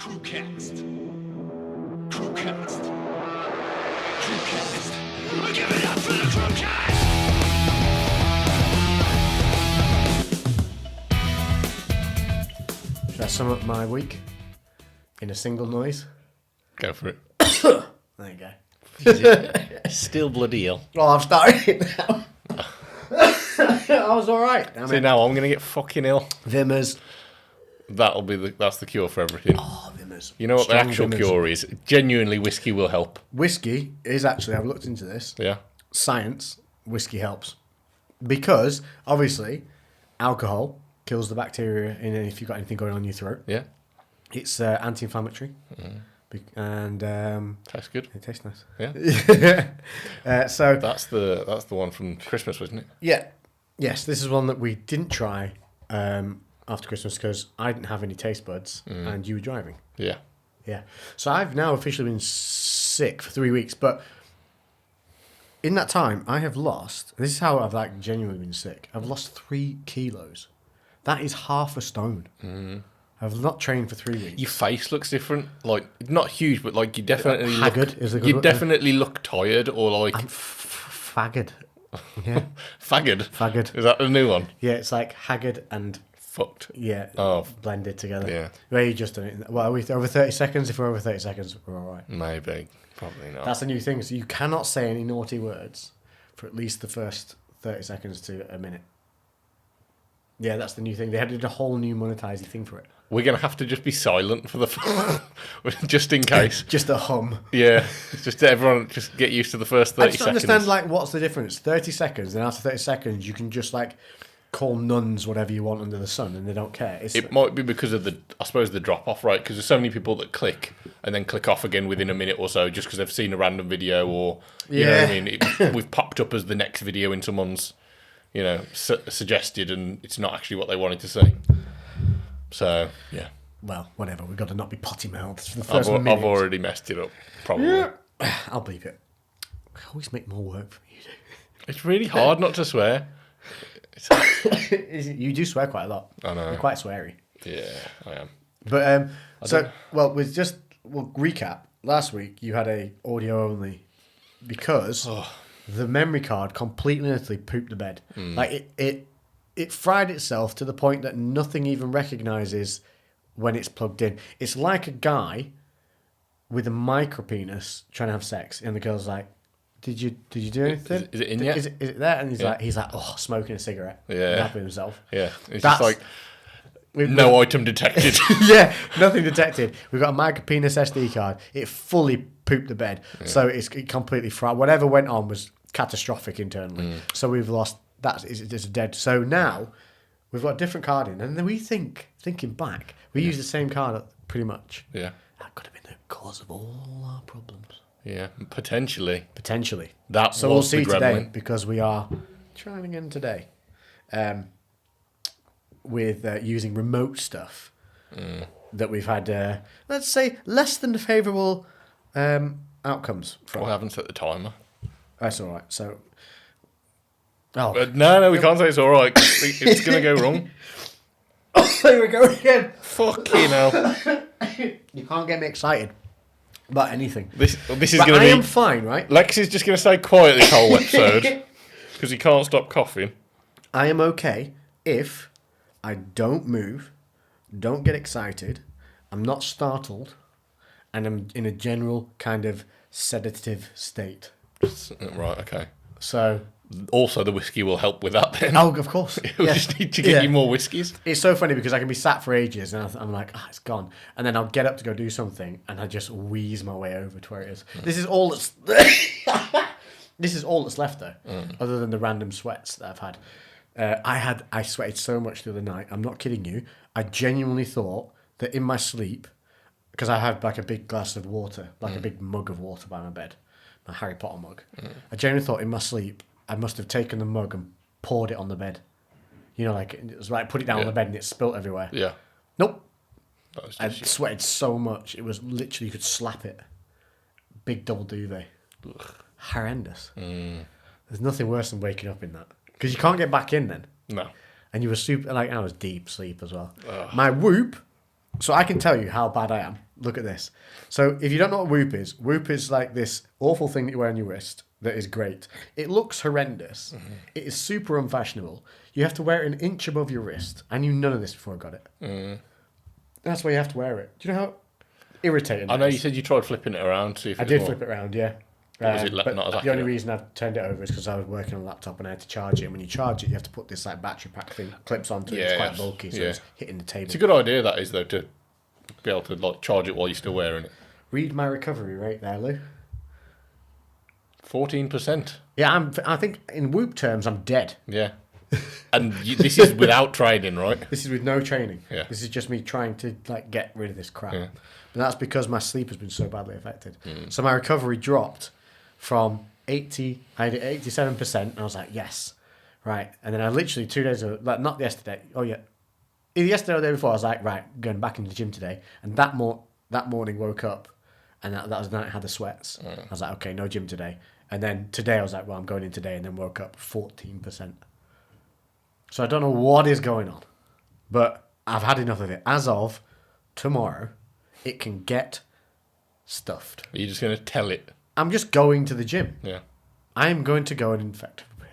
CREWCast. CREWCast. CREWCast. Give it up for the CREWCast! Should I sum up my week in a single noise? Go for it. There you go. Still bloody ill. Well, I've started it now. I was alright. See, now I'm going to get fucking ill. Vimmers. That's the cure for everything. Oh, Vimmers. You know what Strong the actual Vimmers. cure is? Genuinely, whiskey will help. Whiskey is actually, I've looked into this. Yeah. Science, whiskey helps. Because, obviously, alcohol kills the bacteria in if you've got anything going on in your throat. Yeah. It's anti-inflammatory. And Tastes good. it tastes nice. Yeah. So That's the one from Christmas, wasn't it? yeah, yes, this is one that we didn't try after Christmas because I didn't have any taste buds and you were driving. Yeah. Yeah, so I've now officially been sick for 3 weeks, but in that time I have lost. This is how I've like genuinely been sick. I've lost 3 kilos. That is half a stone. I've not trained for 3 weeks. Your face looks different. Like, not huge, but like you definitely Haggard is a good You word. definitely look tired or like I'm fagged. Yeah, fagged. fagged. Is that the new one? Yeah, it's like haggard and Fucked. yeah, blended together. Yeah. Where you just done it. Well, are we over 30 seconds? If we're over 30 seconds, we're all right. Maybe. Probably not. That's the new thing. So you cannot say any naughty words for at least the first 30 seconds to a minute. Yeah, that's the new thing. They had a whole new monetizing thing for it. We're going to have to just be silent for the... just in case. Just a hum. Yeah. Just everyone just get used to the first 30 I just seconds. understand, like, what's the difference? 30 seconds, and after 30 seconds, you can just, like, call nuns whatever you want under the sun, and they don't care. It might be because of the drop-off, right? Because there's so many people that click and then click off again within a minute or so just because they've seen a random video or... You know what I mean? We've popped up as the next video in someone's, suggested, and it's not actually what they wanted to see. So, yeah. Well, whatever. We've got to not be potty-mouthed for the first minute. I've already messed it up, probably. Yeah. I'll bleep it. I always make more work for you. It's really hard not to swear. You do swear quite a lot. I know. You're quite sweary. Yeah, I am. But we'll recap. Last week you had a audio only because the memory card completely and utterly pooped the bed. Like it fried itself to the point that nothing even recognizes when it's plugged in. It's like a guy with a micro penis trying to have sex, and the girl's like, "Did you do anything? Is it in yet? Is it there?" And he's like, smoking a cigarette. Yeah. Happy with himself. Yeah, it's That's- just like no item detected. Yeah, nothing detected. We've got a micro penis SD card. It fully pooped the bed, so it completely fried. Whatever went on was catastrophic internally. So we've lost. It's dead. So now we've got a different card in, and then we thinking back, we use the same card pretty much. Yeah, That could have been the cause of all our problems. yeah, potentially. That so was we'll see the today gremlin. because we are trying again today, with using remote stuff that we've had. Let's say less than favourable outcomes from. Well, I haven't set the timer. That's all right. So, No, we can't say it's all right. It's going to go wrong. there we go again. Fucking hell. You can't get me excited about anything. This is But going I to am be... fine, right? Lex is just going to stay quiet this whole episode because he can't stop coughing. I am okay if I don't move, don't get excited, I'm not startled, and I'm in a general kind of sedative state. Right, okay. So, Also, the whiskey will help with that then. of course. We Yeah. just need to get you more whiskies. It's so funny because I can be sat for ages and I'm like, it's gone. And then I'll get up to go do something and I just wheeze my way over to where it is. This is all that's... This is all that's left though, other than the random sweats that I've had. I sweated so much the other night. I'm not kidding you. I genuinely thought that in my sleep, because I had like a big glass of water, like a big mug of water by my bed, my Harry Potter mug. I genuinely thought in my sleep I must have taken the mug and poured it on the bed. You know, like it was like put it down on the bed and it spilt everywhere. Yeah. Nope. That was I just sweated so much. It was literally, you could slap it. Big double duvet. Horrendous. There's nothing worse than waking up in that. Because you can't get back in then. No. And you were super, like, I was deep sleep as well. My whoop, so I can tell you how bad I am. Look at this. So if you don't know what whoop is like this awful thing that you wear on your wrist that is great. It looks horrendous. Mm-hmm. It is super unfashionable. You have to wear it an inch above your wrist. I knew none of this before I got it. Mm. That's why you have to wear it. Do you know how irritating I know you said you tried flipping it around. To see if I did flip it around, yeah. Was it but not as accurate? the only reason I turned it over is because I was working on a laptop and I had to charge it. And when you charge it, you have to put this like battery pack thing clips onto it. It's quite bulky, so it's hitting the table. It's a good idea, that is, though, to be able to like charge it while you're still wearing it. Read my recovery rate there, Lou. 14%. Yeah, I think in Whoop terms, I'm dead. Yeah. And this is without training, right? This is with no training. Yeah. This is just me trying to like get rid of this crap. Yeah. And that's because my sleep has been so badly affected. Mm. So my recovery dropped from 80, I had 87%, and I was like, yes. Right. And then I literally 2 days ago, like not yesterday, either yesterday or the day before, I was like, right, going back into the gym today. And that morning woke up, and that was the night I had the sweats. Mm. I was like, okay, no gym today. And then today I was like, well, I'm going in today, and then woke up 14%. So I don't know what is going on, but I've had enough of it. As of tomorrow, it can get stuffed. Are you just going to tell it? I'm just going to the gym. Yeah. I'm going to go and infect everybody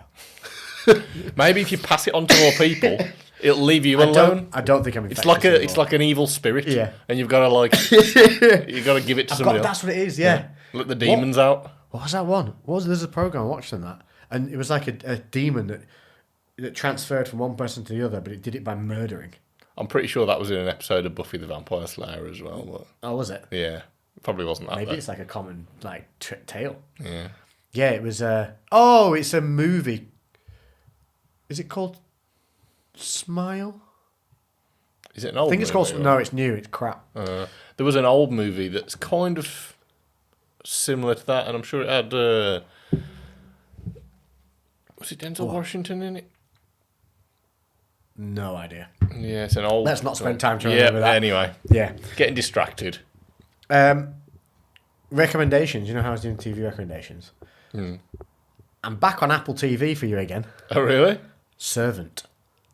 else. Maybe if you pass it on to more people, it'll leave you alone. I don't think I'm infected. It's like an evil spirit. Yeah. And you've got to you've got to give it to somebody else. That's what it is, yeah. Let the demons out. What was that one? There's a program I watched on that, and it was like a demon that transferred from one person to the other, but it did it by murdering. I'm pretty sure that was in an episode of Buffy the Vampire Slayer as well. But oh, was it? Yeah. It probably wasn't that. Maybe it's like a common tale. Yeah. Yeah, it was it's a movie. Is it called Smile? Is it an old movie? I think it's called... No, it's new. It's crap. There was an old movie that's kind of similar to that, and I'm sure it had... was it Denzel Washington in it? No idea. Yeah, it's an old... Let's not spend time trying to remember that. Anyway. Yeah. Getting distracted. Recommendations. You know how I was doing TV recommendations? I'm back on Apple TV for you again. Oh, really? Servant.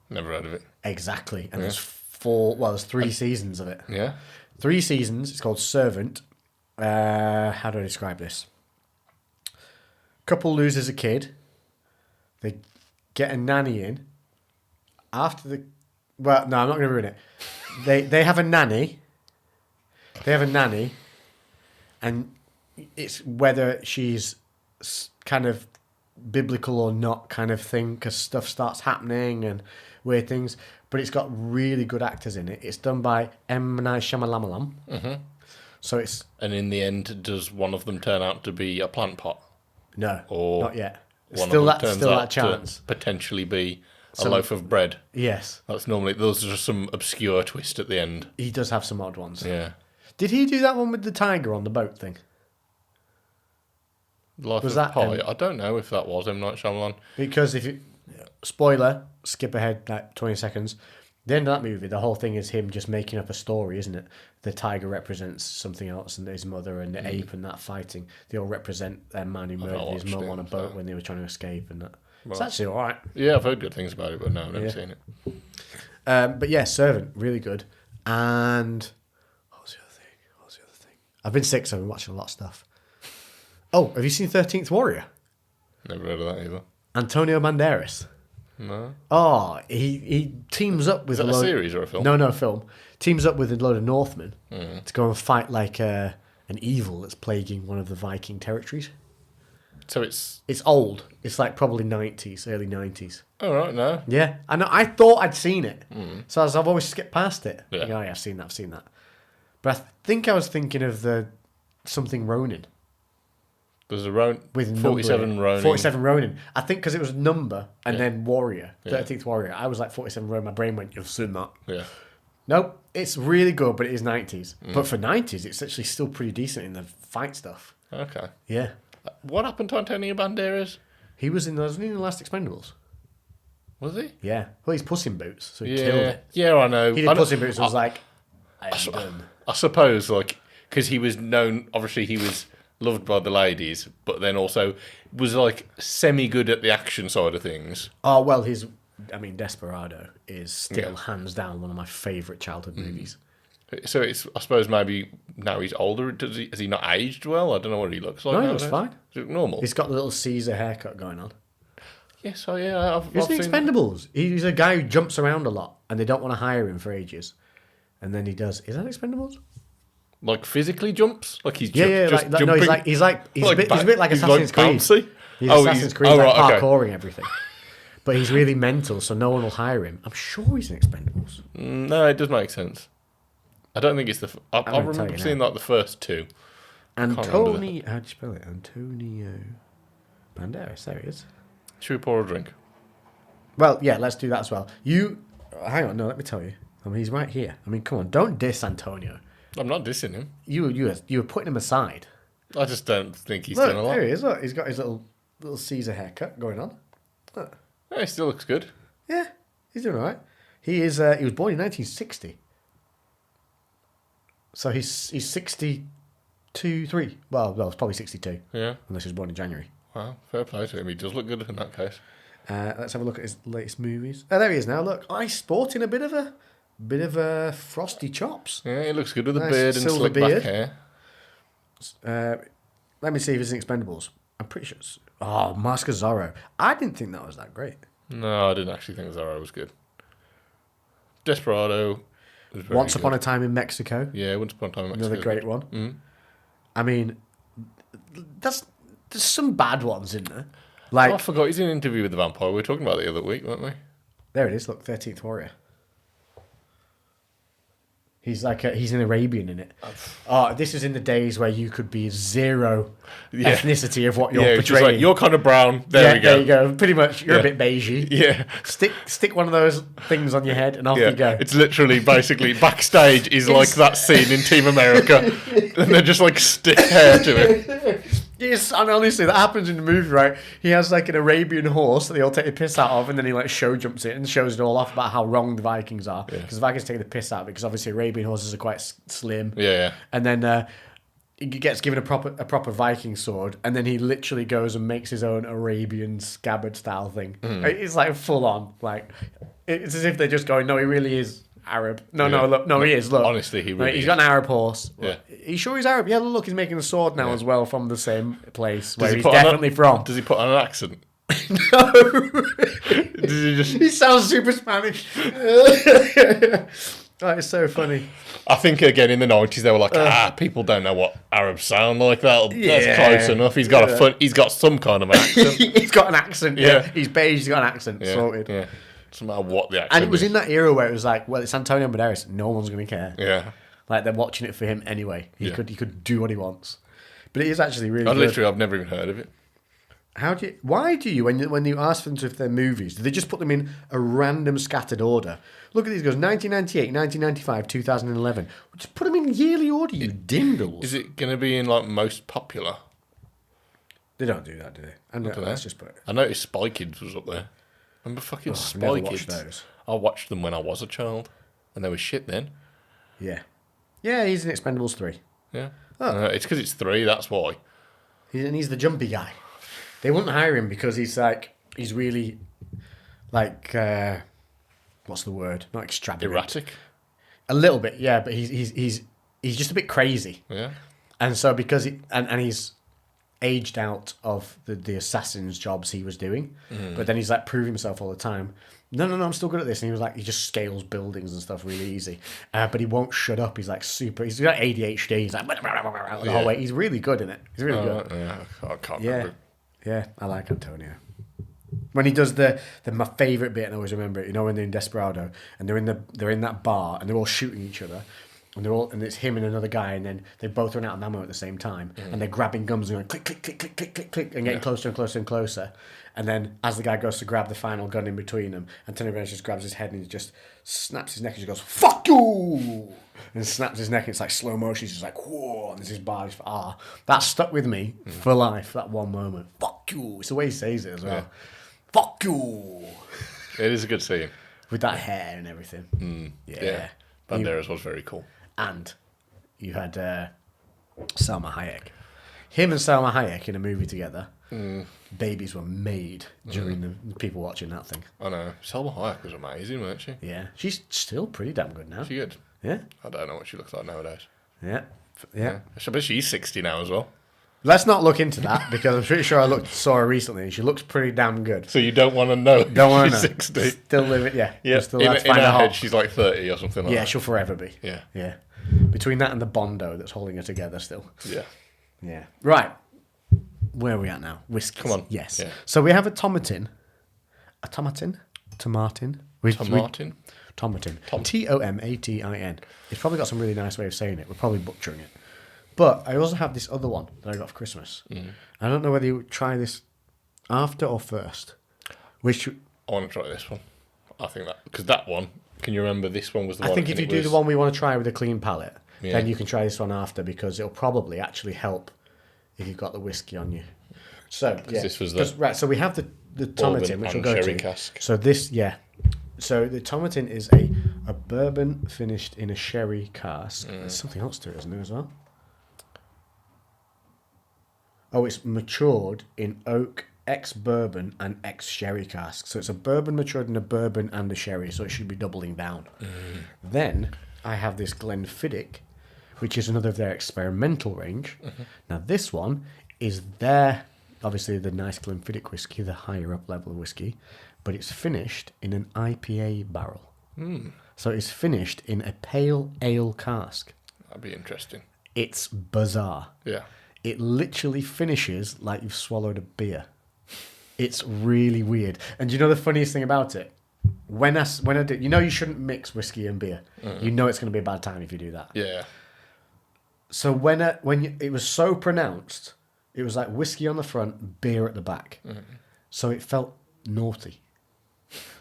Never heard of it. Exactly. And there's 3 seasons of it. Yeah? 3 seasons. It's called Servant. How do I describe this? Couple loses a kid. They get a nanny in. After the... Well, no, I'm not going to ruin it. They have a nanny. And it's whether she's kind of biblical or not kind of thing, because stuff starts happening and weird things. But it's got really good actors in it. It's done by M. Night Shyamalan. Mm-hmm. So it's... And in the end, does one of them turn out to be a plant pot? No, or not yet. One still of them turns still out that chance. To potentially be a loaf of bread. Yes. That's normally... Those are some obscure twist at the end. He does have some odd ones. Yeah. Did he do that one with the tiger on the boat thing? Life of Pi? I don't know if that was M. Night Shyamalan. Because if you... Spoiler, skip ahead like 20 seconds. The end of that movie, the whole thing is him just making up a story, isn't it? The tiger represents something else, and his mother and the ape and that fighting. They all represent their man who murdered his mum on a boat when they were trying to escape and that. Well, it's actually all right. Yeah, I've heard good things about it, but no, I've never seen it. But yeah, Servant, really good. And what was the other thing? I've been sick, so I've been watching a lot of stuff. Oh, have you seen 13th Warrior? Never heard of that either. Antonio Banderas. No. Oh, he teams up with a series or a film? No, a film. Teams up with a load of Northmen to go and fight like an evil that's plaguing one of the Viking territories. So it's old. It's like probably 90s, early 90s. Oh, right, no. Yeah. I know. I thought I'd seen it. So I've always skipped past it. Yeah. Oh, yeah, I've seen that. But I think I was thinking of the something Ronin. There's a with 47 Ronin. 47 Ronin. I think because it was number and then Warrior, 13th Warrior. I was like 47 Ronin. My brain went, you've seen that. Yeah. Nope. It's really good, but it is 90s. But for 90s, it's actually still pretty decent in the fight stuff. Okay. Yeah. What happened to Antonio Banderas? He was in the last Expendables. Was he? Yeah. Well, he's Puss in Boots, so he killed it. Yeah, I know. He did Puss in Boots and was like, I'm done. I suppose, like, because he was known, obviously he was loved by the ladies, but then also was like semi-good at the action side of things. Oh, well, Desperado is still hands down one of my favourite childhood movies. So it's, I suppose maybe now he's older. Has he not aged well? I don't know what he looks like. No, he nowadays. looks fine. Does he look normal? He's got the little Caesar haircut going on. Yes, oh yeah. He's the Expendables. He's a guy who jumps around a lot, and they don't want to hire him for ages. And then he does. Is that Expendables? Like physically jumps? Like he's Yeah, just no, jumping? he's a bit like he's Assassin's Creed. bouncy? He's Oh, Assassin's Creed, like right, okay. parkouring everything. But he's really mental, so no one will hire him. I'm sure he's in Expendables. No, it does make sense. I don't think it's the... I gonna tell remember you seeing now. like the first two. Antonio... How do you spell it? Antonio Banderas. There he is. Should we pour a drink? Well, yeah, let's do that as well. Hang on, no, let me tell you. I mean, he's right here. I mean, come on, don't diss Antonio. I'm not dissing him. You were putting him aside. I just don't think he's Look, done a lot. there he is. Look, he's got his little Caesar haircut going on. Look. Yeah, he still looks good. Yeah, he's doing all right. He was born in 1960. So he's 62, 3. Well, it's probably 62. Yeah. Unless he was born in January. Wow, fair play to him. He does look good in that case. Let's have a look at his latest movies. Oh, there he is now. Look, he's sporting a bit of a frosty chops. Yeah, he looks good with a Nice beard and silver slick beard. back hair. Let me see if it's in Expendables. I'm pretty sure it's... Oh, Mask of Zorro. I didn't think that was that great. No, I didn't actually think Zorro was good. Desperado was very Once good. Upon a Time in Mexico. Yeah, Once Upon a Time in Mexico. Another great one. Mm. I mean, there's some bad ones in there. Oh, Like, I forgot he's in an interview with the vampire. We were talking about it the other week, weren't we? there it is. Look, 13th Warrior. He's like he's an Arabian in it. Oh, this is in the days where you could be zero ethnicity of what you're Yeah, it's just portraying. like, you're kind of brown. There we go. There you go. Pretty much, you're Yeah. a bit beigey. Yeah. Stick one of those things on your head and off Yeah, you go. it's literally basically backstage is like that scene in Team America, and they just like stick hair to it. Yes, and honestly, that happens in the movie, right? He has like an Arabian horse that they all take the piss out of, and then he like show jumps it and shows it all off about how wrong the Vikings are, because the Vikings take the piss out because obviously Arabian horses are quite slim. Yeah. And then he gets given a proper Viking sword, and then he literally goes and makes his own Arabian scabbard style thing. It's like full on, like it's as if they're just going, no, he really is Arab. No, look, no, he is. Look, Honestly, he really Like, he's is. got an Arab horse. Yeah. He's sure he's Arab. Yeah, look, he's making a sword now as well from the same place where he he's put on definitely from. Does he put on an accent? No, Does he just? he sounds super Spanish. That is so funny. I think again in the 90s they were like, people don't know what Arabs sound like. That's Yeah. close enough. He's got he's got some kind of accent. He's got an accent. Yeah, Yeah. he's beige. He's got an accent. Yeah, Sorted. yeah. Doesn't matter what the accent And it was is. in that era where it was like, well, it's Antonio Banderas. No one's going to care. Yeah. Like they're watching it for him anyway. He could do what he wants. But it is actually really good. I've never even heard of it. Why do you, when you ask them if they're movies, do they just put them in a random scattered order? Look at these guys, 1998, 1995, 2011. Just put them in yearly order, you dindles. Is it going to be in like most popular? They don't do that, do they? I know, don't know. let's just put it. I noticed Spy Kids was up there. Remember fucking I've Spy never Kids? watched those. I watched them when I was a child, and they were shit then. Yeah. Yeah, he's in Expendables 3. Yeah. Oh. It's because it's 3, that's why. He's the jumpy guy. They wouldn't hire him because he's really, like, what's the word? Not extravagant. Erratic. A little bit, yeah, but he's just a bit crazy. Yeah. And so because he's aged out of the assassin's jobs he was doing, but then he's like proving himself all the time. No, I'm still good at this. And he was like, he just scales buildings and stuff really easy. But he won't shut up. He's like he's got ADHD. He's like, the whole way. He's really good in it. He's really good. Yeah, I can't Yeah. remember. Yeah, I like Antonio. When he does my favourite bit, and I always remember it, when they're in Desperado and they're in that bar and they're all shooting each other. And it's him and another guy, and then they both run out of ammo at the same time, and they're grabbing guns and going click, click, click, click, click, click, click, and getting closer and closer and closer. And then as the guy goes to grab the final gun in between them, Antonio Banderas just grabs his head and he just snaps his neck and just goes, "Fuck you!" And snaps his neck, and it's like slow motion. He's just like, whoa, and there's his bar. That stuck with me for life, that one moment. Fuck you. It's the way he says it as well. Fuck you. It is a good scene. With that hair and everything. Yeah. Banderas was very cool. And you had Salma Hayek. Him and Salma Hayek in a movie together. Babies were made during the people watching that thing. I know. Salma Hayek was amazing, weren't she? Yeah. She's still pretty damn good now. She good. Yeah. I don't know what she looks like nowadays. Yeah. Yeah. I bet she's 60 now as well. Let's not look into that because I'm pretty sure saw her recently and she looks pretty damn good. So you don't want to know Don't want she's to know. 60. Still living, yeah. Yeah, Still in allowed to find her her head hot. she's like 30 or something like Yeah, that. she'll forever be. Yeah. Yeah. Between that and the Bondo that's holding her together still. Yeah. Yeah. Right. Where are we at now? Whiskey. Come on. Yes. Yeah. So we have a Tomatin. A Tomatin? Tomatin? Tomatin? Tomatin. Tomatin. It's probably got some really nice way of saying it. We're probably butchering it. But I also have this other one that I got for Christmas. I don't know whether you would try this after or first. Which I want to try this one. I think that... Because that one... Can you remember this one was the I one... think if you do the one we want to try with a clean palate, Yeah. then you can try this one after because it'll probably actually help if you've got the whiskey on you. So, yeah. this was the right, so we have the bourbon Tomatin, which we'll and go sherry to. cask. So this, yeah. So the Tomatin is a bourbon finished in a sherry cask. There's something else to it, isn't there, as well? Oh, it's matured in oak, ex-bourbon, and ex-sherry cask. So it's a bourbon matured in a bourbon and a sherry, so it should be doubling down. Then I have this Glenfiddich, which is another of their experimental range. Now this one is obviously the nice Glenfiddich whiskey, the higher up level of whiskey, but it's finished in an IPA barrel. So it's finished in a pale ale cask. That'd be interesting. It's bizarre. Yeah. It literally finishes like you've swallowed a beer. It's really weird. And you know the funniest thing about it? When I do, you know you shouldn't mix whiskey and beer. You know it's going to be a bad time if you do that. Yeah. So it was so pronounced, it was like whiskey on the front, beer at the back. So it felt naughty.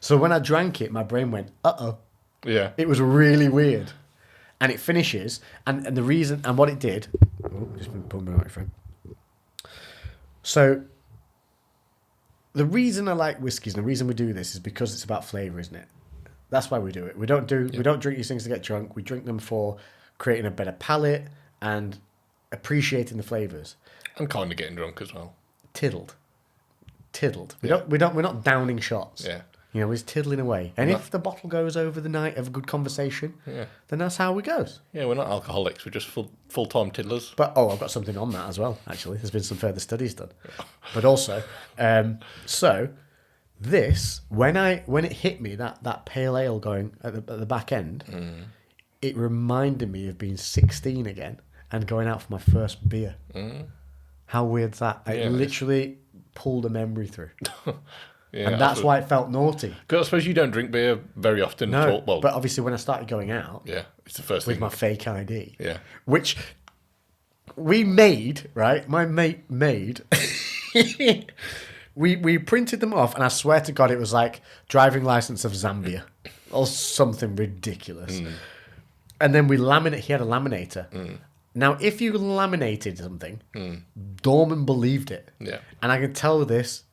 So when I drank it, my brain went, uh-oh. Yeah. It was really weird. And it finishes, and the reason, and what it did... Oh, just been pulling my microphone. So, the reason I like whiskies, and the reason we do this is because it's about flavour, isn't it? That's why we do it. We don't drink these things to get drunk. We drink them for creating a better palate and appreciating the flavours. I'm kind of getting drunk as well. Tiddled. We're not downing shots. Yeah. You know, we're just tiddling away. And if the bottle goes over the night of a good conversation, then that's how it goes. Yeah, we're not alcoholics. We're just full-time tiddlers. But, I've got something on that as well, actually. There's been some further studies done. But also, so this, when it hit me, that pale ale going at the back end, it reminded me of being 16 again and going out for my first beer. How weird's that? It literally pulled a memory through. Yeah, and that's why it felt naughty. Because I suppose you don't drink beer very often. No, at all. Well, but obviously when I started going out... Yeah, it's the first with thing. my fake ID. Yeah. Which we made, right? My mate made. we printed them off, and I swear to God, it was like driving license of Zambia or something ridiculous. And then he had a laminator. Now, if you laminated something, Dorman believed it. Yeah. And I can tell this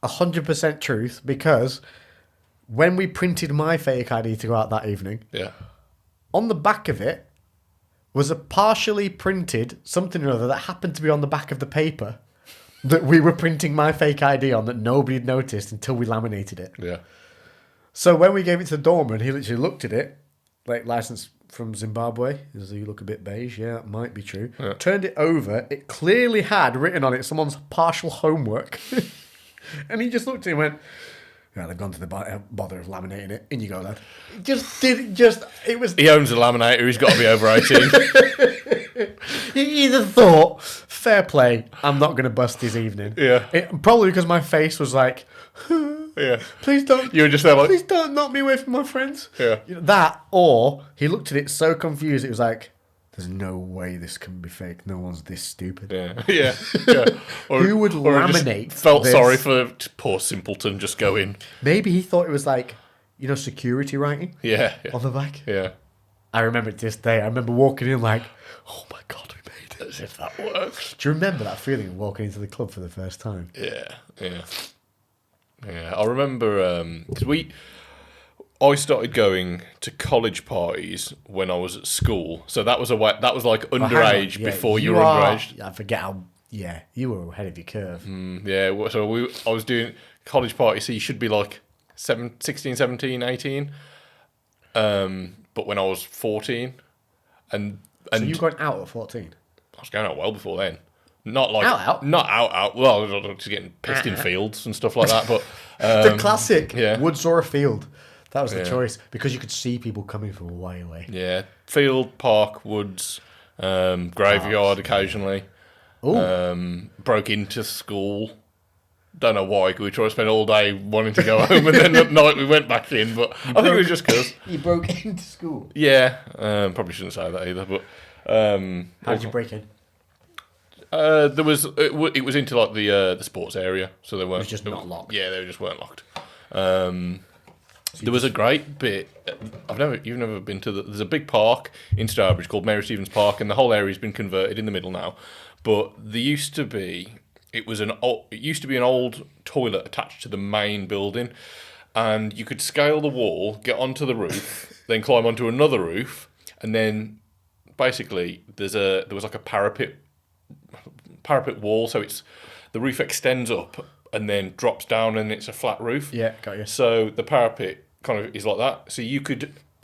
100% truth because when we printed my fake ID to go out that evening, on the back of it was a partially printed something or other that happened to be on the back of the paper that we were printing my fake ID on that nobody had noticed until we laminated it. Yeah. So when we gave it to the doorman, he literally looked at it, like license from Zimbabwe. Does you look a bit beige? Yeah, that might be true. Yeah. Turned it over. It clearly had written on it someone's partial homework. And he just looked at it and went, yeah, they've gone to the bother of laminating it. In you go, lad. It was... He owns a laminator. He's got to be over 18. He either thought, fair play, I'm not going to bust his evening. Yeah. Probably because my face was like, Yeah. please don't... You were just there like... Please don't knock me away from my friends. Yeah. You know, that, or he looked at it so confused, it was like, there's no way this can be fake. No one's this stupid. Yeah. Yeah. Yeah. Who would or laminate just felt this? sorry for poor simpleton just going. Maybe he thought it was like, security writing Yeah. on the back. Yeah. I remember it to this day. I remember walking in like, oh my God, we made it. As if that works. Do you remember that feeling of walking into the club for the first time? Yeah. Yeah. Yeah. I remember because I started going to college parties when I was at school, so that was like underage before you were underage. I forget how. Yeah, you were ahead of your curve. Yeah, so I was doing college parties, so you should be like 16, 17, 18. but when I was 14, and So you were going out at 14? I was going out well before then. Not like Out? not out. Well, I was just getting pissed in fields and stuff like that. But The classic yeah. woods or a field. That was the choice because you could see people coming from a way away. yeah, field, park, woods, graveyard occasionally. Broke into school. Don't know why. We tried to spend all day wanting to go home, and then at night we went back in. But I think it was just because. You broke into school. Yeah, probably shouldn't say that either. But How did you break in? there was it was into like the sports area, so they weren't. It was just not locked. Yeah, they just weren't locked. There was a great bit. You've never been to. There's a big park in Stourbridge called Mary Stevens Park, and the whole area's been converted in the middle now. But there used to be. It used to be an old toilet attached to the main building, and you could scale the wall, get onto the roof, then climb onto another roof, and then basically there was like a parapet wall, so the roof extends up and then drops down, and it's a flat roof. Yeah, got you. So the parapet kind of is like that. So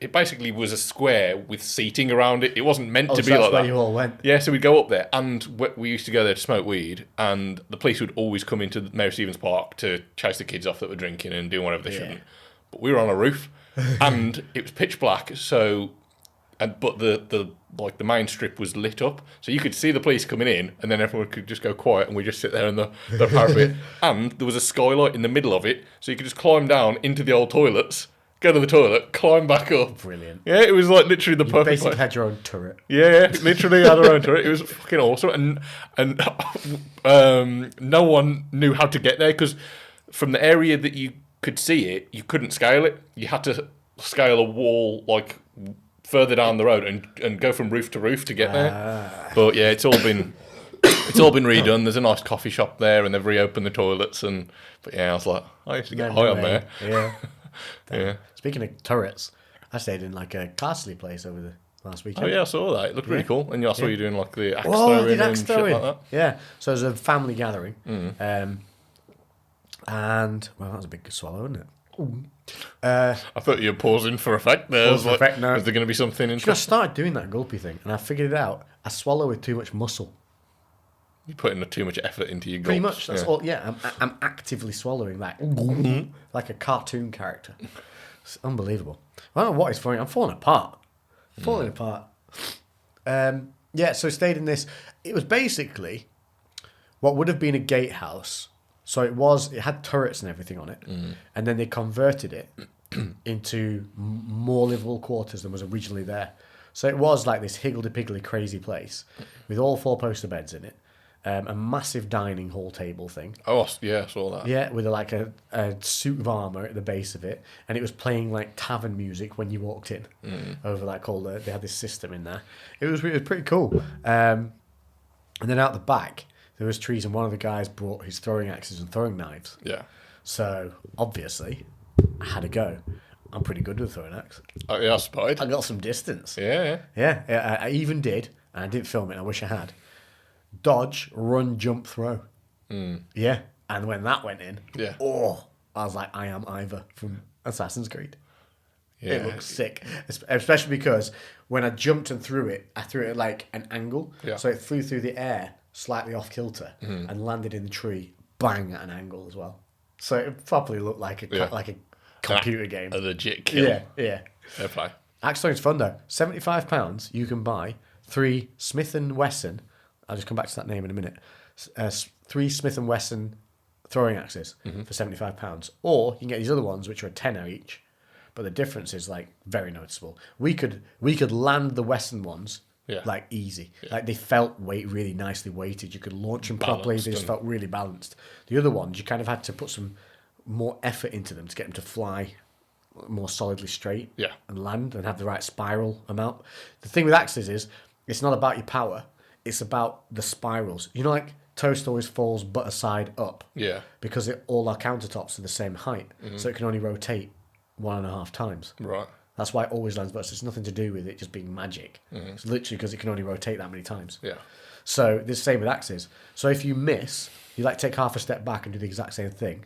it basically was a square with seating around it. It wasn't meant to be that's like where that. you all went. Yeah, so we'd go up there, and we used to go there to smoke weed, and the police would always come into Mary Stevens Park to chase the kids off that were drinking and doing whatever they shouldn't. But we were on a roof, and it was pitch black. So, but the main strip was lit up, so you could see the police coming in, and then everyone could just go quiet, and we just sit there in the parapet. And there was a skylight in the middle of it, so you could just climb down into the old toilets. Go to the toilet, climb back up. Brilliant. Yeah, it was like literally the perfect Basically place. had your own turret. Yeah, literally had our own turret. It was fucking awesome, and no one knew how to get there because from the area that you could see it, you couldn't scale it. You had to scale a wall like further down the road and go from roof to roof to get there. But yeah, it's all been redone. There's a nice coffee shop there, and they've reopened the toilets. But yeah, I was like, I used to get high on there. Yeah. Yeah. Speaking of turrets, I stayed in like a castle place over the last weekend. Oh yeah, I saw that. It looked really cool. And I saw you doing like the axe Oh, I throwing did and axe shit throwing. like that. Yeah. So it was a family gathering. And well, that was a big swallow, wasn't it? I thought you were pausing for effect there. Pause for effect, no. Is there going to be something I interesting? started doing that gulpy thing, and I figured it out. I swallow with too much muscle. You're putting too much effort into your gulps. Pretty much. That's all. Yeah, I'm actively swallowing like a cartoon character. It's unbelievable. I don't know what is funny. I'm falling apart. Yeah, so I stayed in this. It was basically what would have been a gatehouse. So it had turrets and everything on it. And then they converted it into more livable quarters than was originally there. So it was like this higgledy-piggledy crazy place with all 4-poster beds in it. A massive dining hall table thing. Oh, yeah, I saw that. Yeah, with a suit of armour at the base of it. And it was playing like tavern music when you walked in. Over like they had this system in there. It was pretty cool. And then out the back, there was trees, and one of the guys brought his throwing axes and throwing knives. Yeah. So, obviously, I had a go. I'm pretty good with a throwing axe. Oh, yeah, I spied. I got some distance. Yeah. Yeah, I even did, and I didn't film it, and I wish I had. Dodge, run, jump, throw. Yeah, and when that went in, Yeah. I was like, I am Ivor from Assassin's Creed. Yeah. It looks sick, especially because when I jumped and threw it, I threw it at like an angle, so it flew through the air slightly off kilter and landed in the tree, bang at an angle as well. So it probably looked like a computer game. A legit kill. Yeah. Fair play. Axe throwing's fun though. £75, you can buy 3 Smith & Wesson. I'll just come back to that name in a minute. 3 Smith & Wesson throwing axes for £75. Or you can get these other ones which are a tenner each. But the difference is like very noticeable. We could land the Wesson ones like easy. Like they felt really nicely weighted. You could launch them properly. They just felt really balanced. The other ones you kind of had to put some more effort into them to get them to fly more solidly straight and land and have the right spiral amount. The thing with axes is it's not about your power. It's about the spirals. You know, like toast always falls butter side up. Yeah. Because all our countertops are the same height. So it can only rotate 1.5 times. Right. That's why it always lands butter. It's nothing to do with it just being magic. It's literally because it can only rotate that many times. Yeah. So the same with axes. So if you miss, you like take half a step back and do the exact same thing.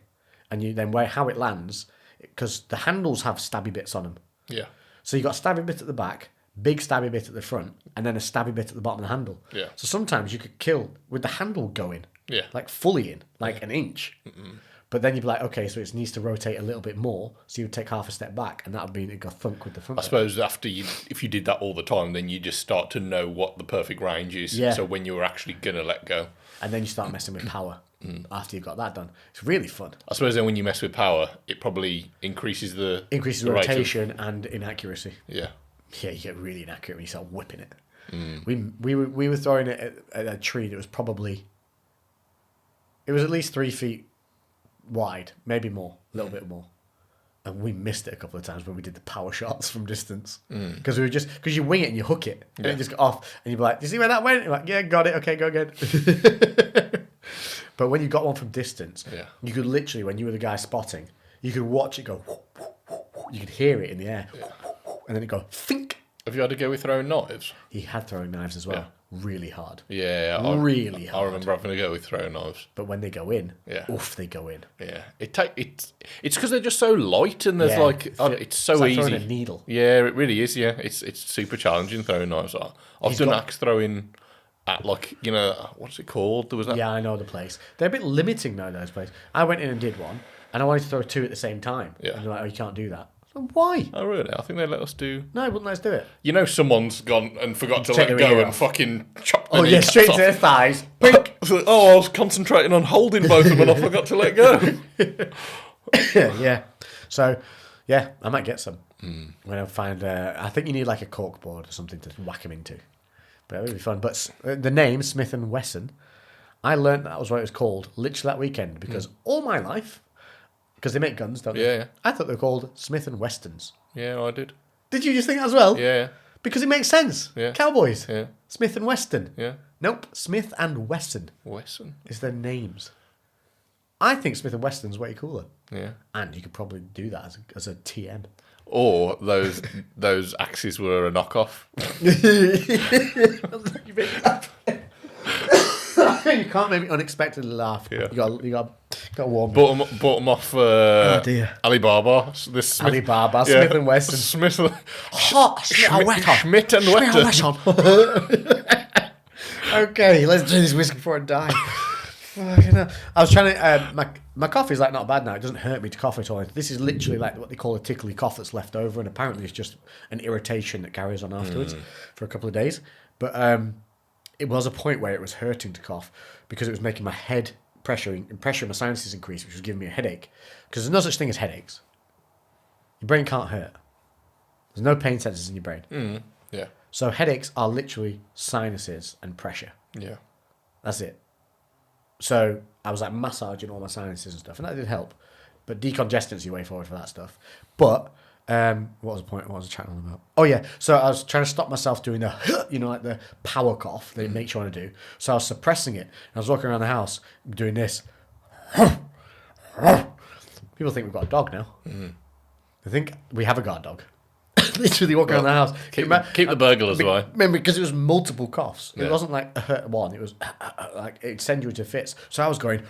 And you then how it lands, because the handles have stabby bits on them. Yeah. So you got a stabby bit at the back, big stabby bit at the front, and then a stabby bit at the bottom of the handle. Yeah. So sometimes you could kill with the handle going. Yeah. Like fully in, like an inch. But then you'd be like, okay, so it needs to rotate a little bit more. So you would take half a step back, and that would mean it got thunk with the front. I suppose if you did that all the time, then you just start to know what the perfect range is. Yeah. So when you're actually going to let go. And then you start messing with power after you've got that done. It's really fun. I suppose then when you mess with power, it probably increases the rate of- rotation and inaccuracy. Yeah. Yeah, you get really inaccurate when you start whipping it. We were throwing it at a tree that was probably... It was at least 3 feet wide, maybe more, a little bit more. And we missed it a couple of times when we did the power shots from distance. Because because you wing it and you hook it, and it just got off, and you'd be like, "Do you see where that went?" You're like, "Yeah, got it. Okay, go again." But when you got one from distance, you could literally, when you were the guy spotting, you could watch it go. You could hear it in the air, and then it go think. Have you had to go with throwing knives? He had throwing knives as well, really hard. Yeah, really hard. I remember having to go with throwing knives. But when they go in, Yeah. oof, they go in. Yeah, it's because they're just so light and there's Yeah. it's so like easy. throwing a needle. Yeah, it really is. Yeah, it's super challenging throwing knives. I've done axe throwing at what's it called? There was that. Yeah, I know the place. They're a bit limiting though, those places. I went in and did one, and I wanted to throw 2 at the same time. Yeah. And they're like, "Oh, you can't do that." So why? Oh really? I think they let us do. No, wouldn't let us do it. Someone's gone and forgot to Take let their go ear and off. fucking chop. Oh yeah, straight to their thighs. Pink. I was concentrating on holding both of them and I forgot to let go. Yeah. So, yeah, I might get some when I find. I think you need like a cork board or something to whack them into. But it would be fun. But the name Smith and Wesson, I learned that was what it was called literally that weekend because all my life, because they make guns, don't they? Yeah. I thought they were called Smith and Westons. Yeah, I did. Did you just think that as well? Yeah. Because it makes sense. Yeah. Cowboys. Yeah. Smith and Weston. Yeah. Nope. Smith and Wesson Wesson. is their names. I think Smith and Weston's way cooler. Yeah. And you could probably do that as a TM. Or those axes were a knockoff. You can't make me unexpectedly laugh. Yeah. You got warm. Bought them off dear. Alibaba. This Smith, Alibaba, Smith and Wesson. Smith Hot Schmidt and Wesson. Okay, let's do this whiskey before I die. Fucking hell. I was trying to. My coffee's like not bad now. It doesn't hurt me to cough at all. This is literally like what they call a tickly cough that's left over, and apparently it's just an irritation that carries on afterwards for a couple of days. But it was a point where it was hurting to cough because it was making my head pressure in my sinuses increase, which was giving me a headache. Because there's no such thing as headaches. Your brain can't hurt. There's no pain sensors in your brain. Yeah. So headaches are literally sinuses and pressure. Yeah. That's it. So I was like massaging all my sinuses and stuff, and that did help. But decongestant's your way forward for that stuff. But what was the point? What was I chatting on about? Oh yeah. So I was trying to stop myself doing the, like the power cough that it makes you want to do. So I was suppressing it. And I was walking around the house doing this. People think we've got a dog now. They think we have a guard dog. Literally walking around the house. Keep the burglars away. Remember, because it was multiple coughs. It Yeah. wasn't like one. It was like it'd send you into fits. So I was going.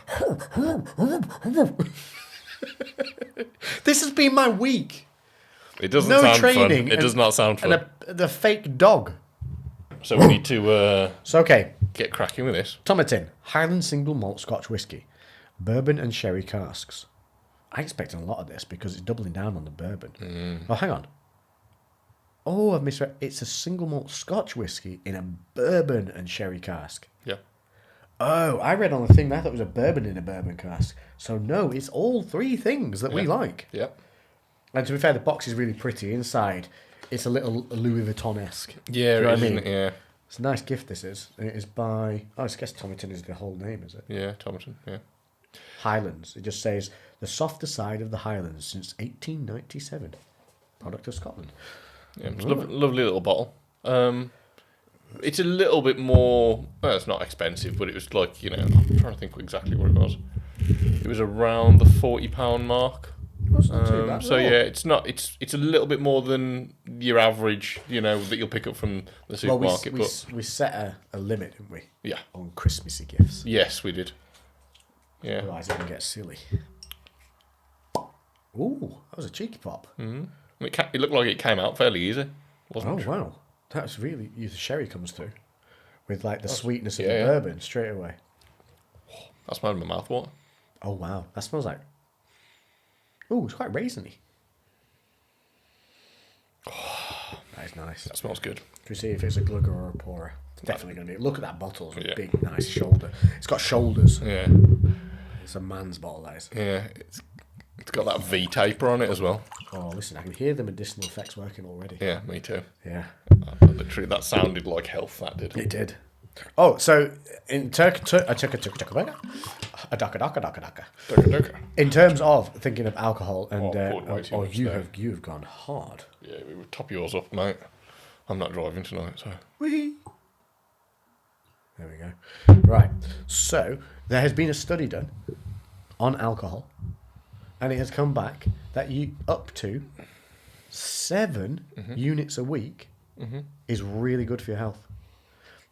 This has been my week. It doesn't No sound training. fun. It does not sound fun. And the fake dog. So we need to So okay, get cracking with this. Tomatin Highland single malt Scotch whiskey, bourbon and sherry casks. I expected a lot of this because it's doubling down on the bourbon. Oh, hang on. Oh, I've misread. It's a single malt Scotch whiskey in a bourbon and sherry cask. Yeah. Oh, I read on the thing that I thought it was a bourbon in a bourbon cask. So no, it's all 3 things that we like. Yeah. And to be fair, the box is really pretty. Inside, it's a little Louis Vuitton-esque. Yeah, Do you know it what I is, mean? isn't it? Yeah. It's a nice gift, this is. And it is by... Oh, I guess Tomatin is the whole name, is it? Yeah, Tomatin, yeah. Highlands. It just says, the softer side of the Highlands since 1897. Product of Scotland. Yeah, it's a lovely little bottle. It's a little bit more... Well, it's not expensive, but it was like, I'm trying to think exactly what it was. It was around the £40 mark. That's not too bad So at all. yeah, it's not. It's a little bit more than your average, that you'll pick up from the Well, supermarket. we set a limit, didn't we? Yeah. On Christmassy gifts. Yes, we did. Yeah. Otherwise, it can get silly. Ooh, that was a cheeky pop. I mean, it looked like it came out fairly easy, wasn't it? Oh, wow. That's really... The sherry comes through with, like, the sweetness of yeah, the yeah. bourbon straight away. That's made my mouth water. Oh, wow. That smells like... Oh, it's quite raisiny. That is nice. That smells good. Can we see if it's a glugger or a pourer? It's definitely going to be. Look at that bottle. It's Yeah. a big, nice shoulder. It's got shoulders. Yeah, It's a man's bottle, that is. yeah. It's got that V taper on it as well. Oh, listen, I can hear the medicinal effects working already. Yeah, me too. Yeah. Literally, that sounded like health. That did. It did. Oh, so in in terms of thinking of alcohol and poured way too much you there. have gone hard. Yeah, we would top yours up, mate. I'm not driving tonight, so. Whee! There we go. Right. So there has been a study done on alcohol, and it has come back that you up to 7 units a week is really good for your health.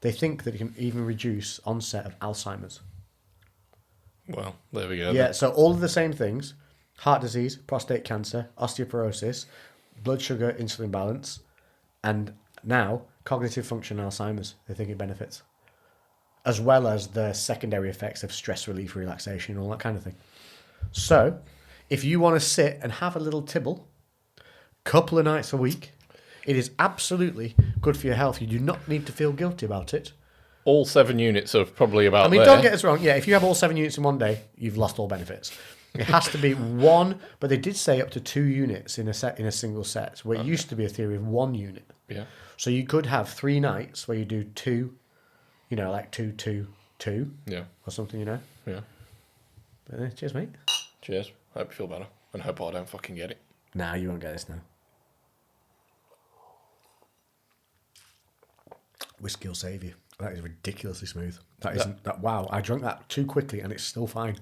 They think that it can even reduce onset of Alzheimer's. Well, there we go. Yeah, so all of the same things: heart disease, prostate cancer, osteoporosis, blood sugar, insulin balance, and now cognitive function and Alzheimer's. They think it benefits, as well as the secondary effects of stress relief, relaxation, all that kind of thing. So, if you want to sit and have a little tibble, couple of nights a week, it is absolutely good for your health. You do not need to feel guilty about it. All 7 units are probably about I mean, there. don't get us wrong. Yeah, if you have all 7 units in one day, you've lost all benefits. It has to be 1, but they did say up to 2 units in a single set, where it used to be a theory of 1 unit. Yeah. So you could have 3 nights where you do 2, like 2, 2, 2, Yeah. or something, Yeah. But, cheers, mate. Cheers. Hope you feel better. And hope I don't fucking get it. Nah, you won't get this now. Whiskey will save you. That is ridiculously smooth. That isn't that. Wow, I drank that too quickly and it's still fine.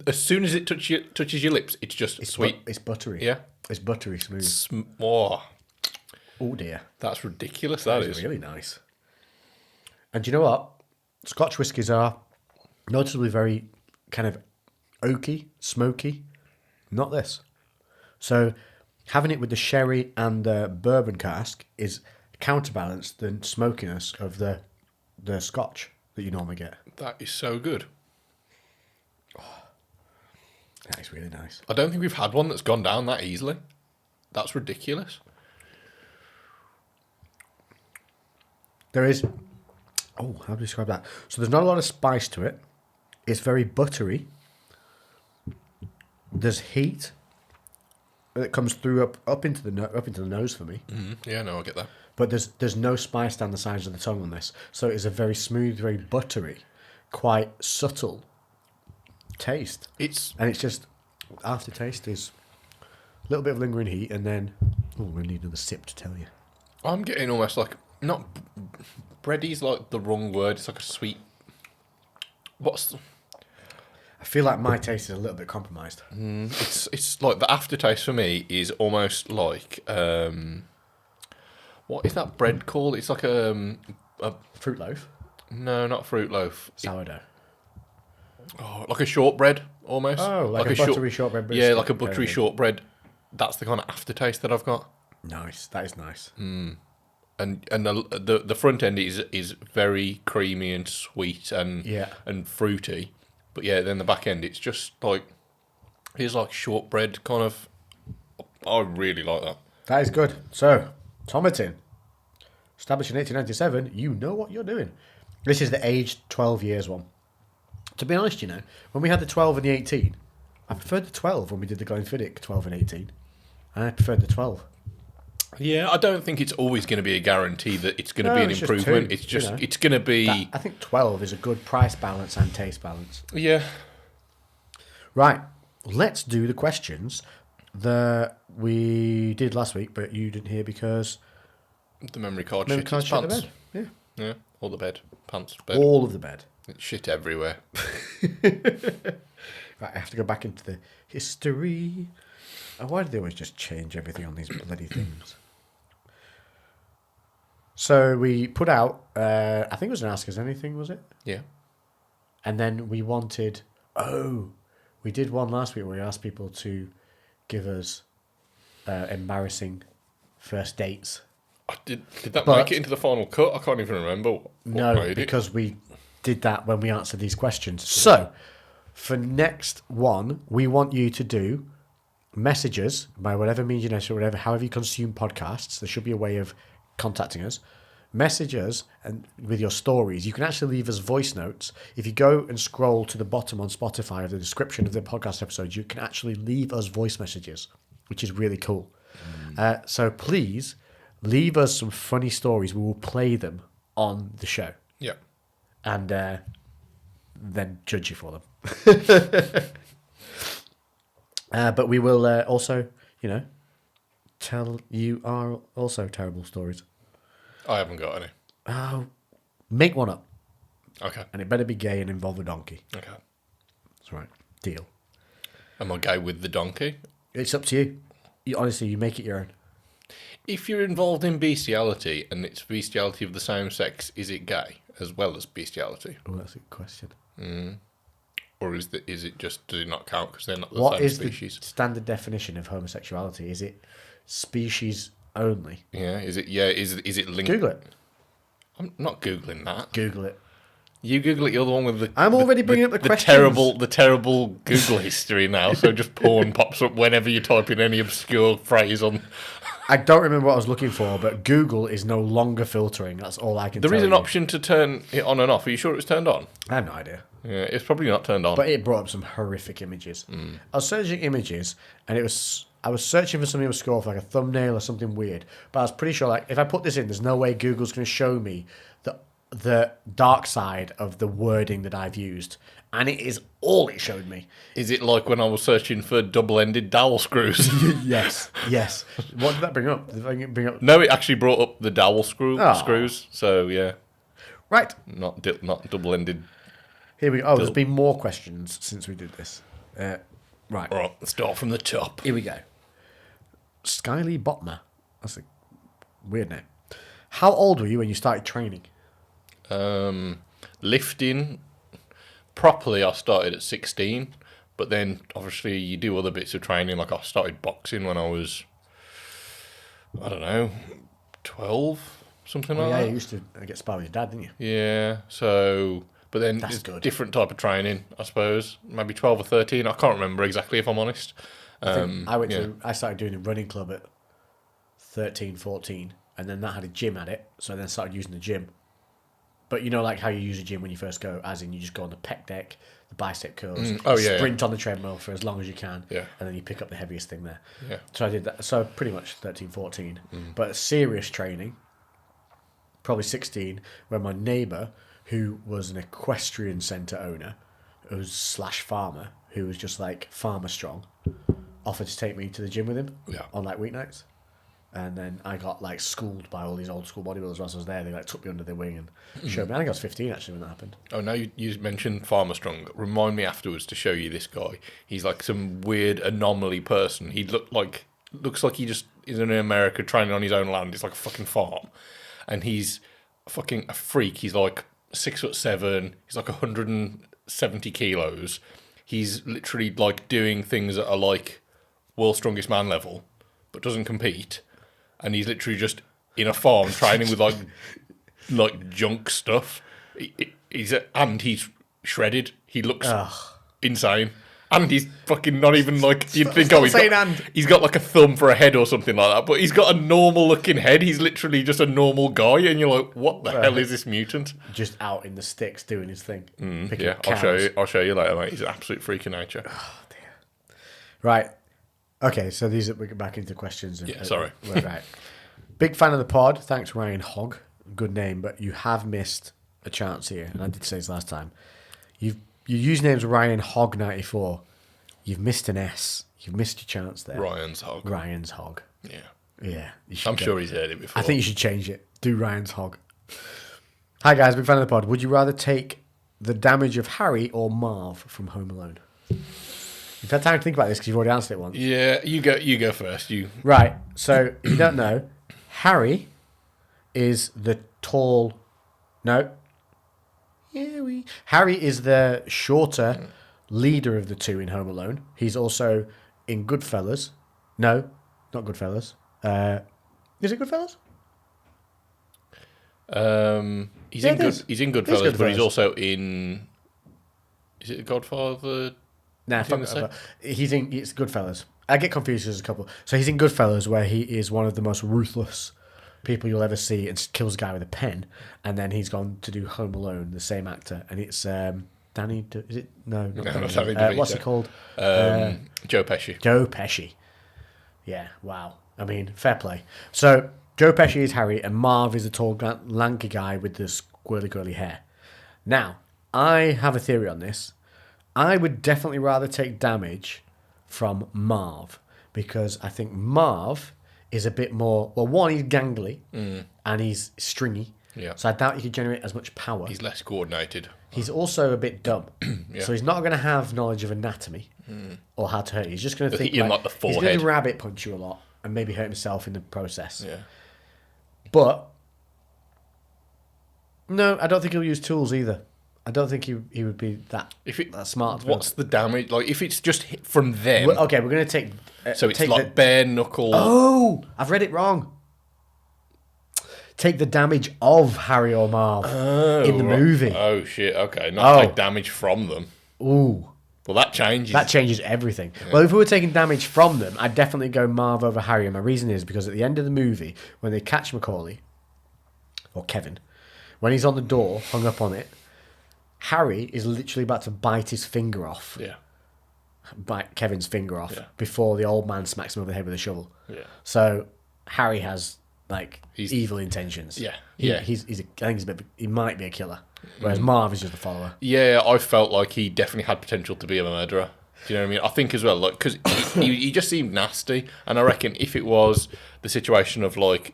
As soon as it touches your lips, it's just sweet. It's buttery. Yeah. It's buttery smooth. Oh, Dear. that's ridiculous. That is. Really nice. And do you know what? Scotch whiskies are noticeably very kind of oaky, smoky. Not this. So having it with the sherry and the bourbon cask is counterbalanced the smokiness of the scotch that you normally get. That is so good. That is really nice. I don't think we've had one that's gone down that easily. That's ridiculous. There is... Oh, how do you describe that? So there's not a lot of spice to it. It's very buttery. There's heat that comes through up into the nose for me. Yeah, no, I get that. But there's no spice down the sides of the tongue on this. So it's a very smooth, very buttery, quite subtle taste. And it's just, aftertaste is a little bit of lingering heat, and then, I'm going to need another sip to tell you. I'm getting almost like, not bready's like the wrong word. It's like a sweet. I feel like my taste is a little bit compromised. It's like the aftertaste for me is almost like what is that bread called? It's like a Fruit loaf? no, not fruit loaf. Sourdough. Like a shortbread almost. Oh, like a buttery shortbread Yeah, biscuit. like a buttery Okay. shortbread. That's the kind of aftertaste that I've got. Nice. That is nice. And the front end is very creamy and sweet and and fruity, but yeah, then the back end it's just like it's like shortbread kind of. I really like that. That is good. So, Tomatin, established in 1897, you know what you're doing. This is the aged 12 years one. To be honest, when we had the 12 and the 18, I preferred the 12 when we did the Glenfiddich 12 and 18. And I preferred the 12. Yeah, I don't think it's always going to be a guarantee that it's going to be an it's just improvement. two, It's just it's going to be I think 12 is a good price balance and taste balance. yeah. Right, let's do the questions that we did last week, but you didn't hear because... The memory card Memory shit card his shit the pants. bed. Yeah. Yeah, all the bed, pants, bed. All of the bed. It's shit everywhere. Right, I have to go back into the history. Oh, why do they always just change everything on these bloody things? So we put out, I think it was an Ask Us Anything, was it? Yeah. And then we wanted, we did one last week where we asked people to give us embarrassing first dates. Did that But- make it into the final cut? I can't even remember. What No, made it. because we did that when we answered these questions. So, for next one, we want you to do messages by whatever means you know, so whatever, however you consume podcasts. There should be a way of contacting us. Message us and with your stories. You can actually leave us voice notes. If you go and scroll to the bottom on Spotify of the description of the podcast episode, you can actually leave us voice messages, which is really cool. So please leave us some funny stories. We will play them on the show Yeah. and then judge you for them. But we will also, tell you our also terrible stories. I haven't got any. Oh, make one up. Okay. And it better be gay and involve a donkey. Okay. That's right. Deal. Am I gay with the donkey? It's up to you. Honestly, you make it your own. If you're involved in bestiality and it's bestiality of the same sex, is it gay as well as bestiality? Oh, that's a good question. Or is it just, does it not count because they're not the What same is species? the standard definition of homosexuality? Is it species only? Yeah, is it linked? Google it. I'm not Googling that. Google it. You Google it, you're the one with the... I'm already bringing up the questions. The terrible Google history now, so just porn pops up whenever you type in any obscure phrase on... I don't remember what I was looking for, but Google is no longer filtering. That's all I can tell There is you. an option to turn it on and off. Are you sure it's turned on? I have no idea. Yeah, it's probably not turned on. But it brought up some horrific images. I was searching images, and I was searching for something obscure, for like a thumbnail or something weird. But I was pretty sure, like, if I put this in, there's no way Google's going to show me the dark side of the wording that I've used, and it is all it showed me. Is it like when I was searching for double-ended dowel screws? Yes. What did that bring up? Did I bring up? No, it actually brought up the dowel Oh. screws. So yeah, Right. not double-ended. Here we go. Oh, there's been more questions since we did this. Right. All right, let's start from the top. Here we go. Skyly Botma. That's a weird name. How old were you when you started training? Lifting properly, I started at 16, but then obviously you do other bits of training. Like I started boxing when I was, I don't know, 12, something like Yeah, that. you used to get sparred with your dad, didn't you? Yeah, so, but then That's it's good. different type of training, I suppose. Maybe 12 or 13. I can't remember exactly, if I'm honest. I started doing a running club at 13, 14, and then that had a gym at it, so I then started using the gym. But you know, like how you use a gym when you first go, as in you just go on the pec deck, the bicep curls, sprint on the treadmill for as long as you can, Yeah. and then you pick up the heaviest thing there. Yeah. So I did that. So pretty much 13, 14. But serious training, probably 16, when my neighbour, who was an equestrian centre owner, who's / farmer, who was just like farmer strong, offered to take me to the gym with him on like weeknights. And then I got like schooled by all these old school bodybuilders whilst I was there. They like took me under their wing and showed me. I think I was 15 actually when that happened. Oh, now you mentioned Farmer Strong. Remind me afterwards to show you this guy. He's like some weird anomaly person. He looks like he just is in America training on his own land. It's like a fucking farm. And he's fucking a freak. He's like 6'7". He's like 170 kilos. He's literally like doing things that are like world's strongest man level, but doesn't compete. And he's literally just in a farm training with like junk stuff. He's shredded. He looks insane. And he's fucking not even like you'd think. Oh, he's got like a thumb for a head or something like that. But he's got a normal looking head. He's literally just a normal guy, and you're like, what the hell is this mutant? Just out in the sticks doing his thing. Picking Yeah, up I'll show cows. you. I'll show you later, mate. He's an absolute freak of nature. Right. Okay, so we get back into questions. Yeah, sorry. Right. Big fan of the pod. Thanks, Ryan Hogg. Good name, but you have missed a chance here, and I did say this last time. Your username's Ryan Hogg 94. You've missed an S. You've missed your chance there. Ryan's Hog. Ryan's Hogg. Yeah. Yeah. I'm sure he's heard it before. I think you should change it. Do Ryan's Hogg. Hi guys, big fan of the pod. Would you rather take the damage of Harry or Marv from Home Alone? You've had time to think about this because you've already answered it once. Yeah, you go first. Right. So if you don't know, Harry is the tall. No. Harry is the shorter leader of the two in Home Alone. He's also in Goodfellas. No. Not Goodfellas. Is it Goodfellas? He's Yeah, in it is. He's in It is Goodfellas, but he's Goodfellas. also in. Is it Godfather? Nah, Didn't fuck they it. He's in. It's Goodfellas. I get confused. There's a couple. So he's in Goodfellas, where he is one of the most ruthless people you'll ever see, and kills a guy with a pen. And then he's gone to do Home Alone, the same actor, and it's Danny. Is it no? Not No, Danny. not Danny DeVito. What's he called? Joe Pesci. Joe Pesci. Yeah. Wow. I mean, fair play. So Joe Pesci is Harry, and Marv is the tall, lanky guy with the squirrely, curly hair. Now, I have a theory on this. I would definitely rather take damage from Marv, because I think Marv is a bit more. Well, one, he's gangly and he's stringy. Yeah. So I doubt he could generate as much power. He's less coordinated. He's also a bit dumb. Yeah. So he's not going to have knowledge of anatomy or how to hurt you. He's just going to think hit you in, like, the he's going forehead. to rabbit punch you a lot and maybe hurt himself in the process. Yeah. But no, I don't think he'll use tools either. I don't think he would be that smart. What's the damage? Like, if it's just hit from them. Well, okay, we're going to take. So it's take like bare knuckle. Oh, I've read it wrong. Take the damage of Harry or Marv in the movie. Oh, shit. Okay. Not take damage from them. Ooh. Well, that changes. That changes everything. Yeah. Well, if we were taking damage from them, I'd definitely go Marv over Harry. And my reason is because at the end of the movie, when they catch Macaulay, or Kevin, when he's on the door, hung up on it, Harry is literally about to bite his finger off. Yeah. Bite Kevin's finger off before the old man smacks him over the head with a shovel. Yeah. So Harry has evil intentions. Yeah. I think he might be a killer. Whereas Marv is just a follower. Yeah, I felt like he definitely had potential to be a murderer. Do you know what I mean? I think as well, like, because he just seemed nasty, and I reckon if it was the situation of like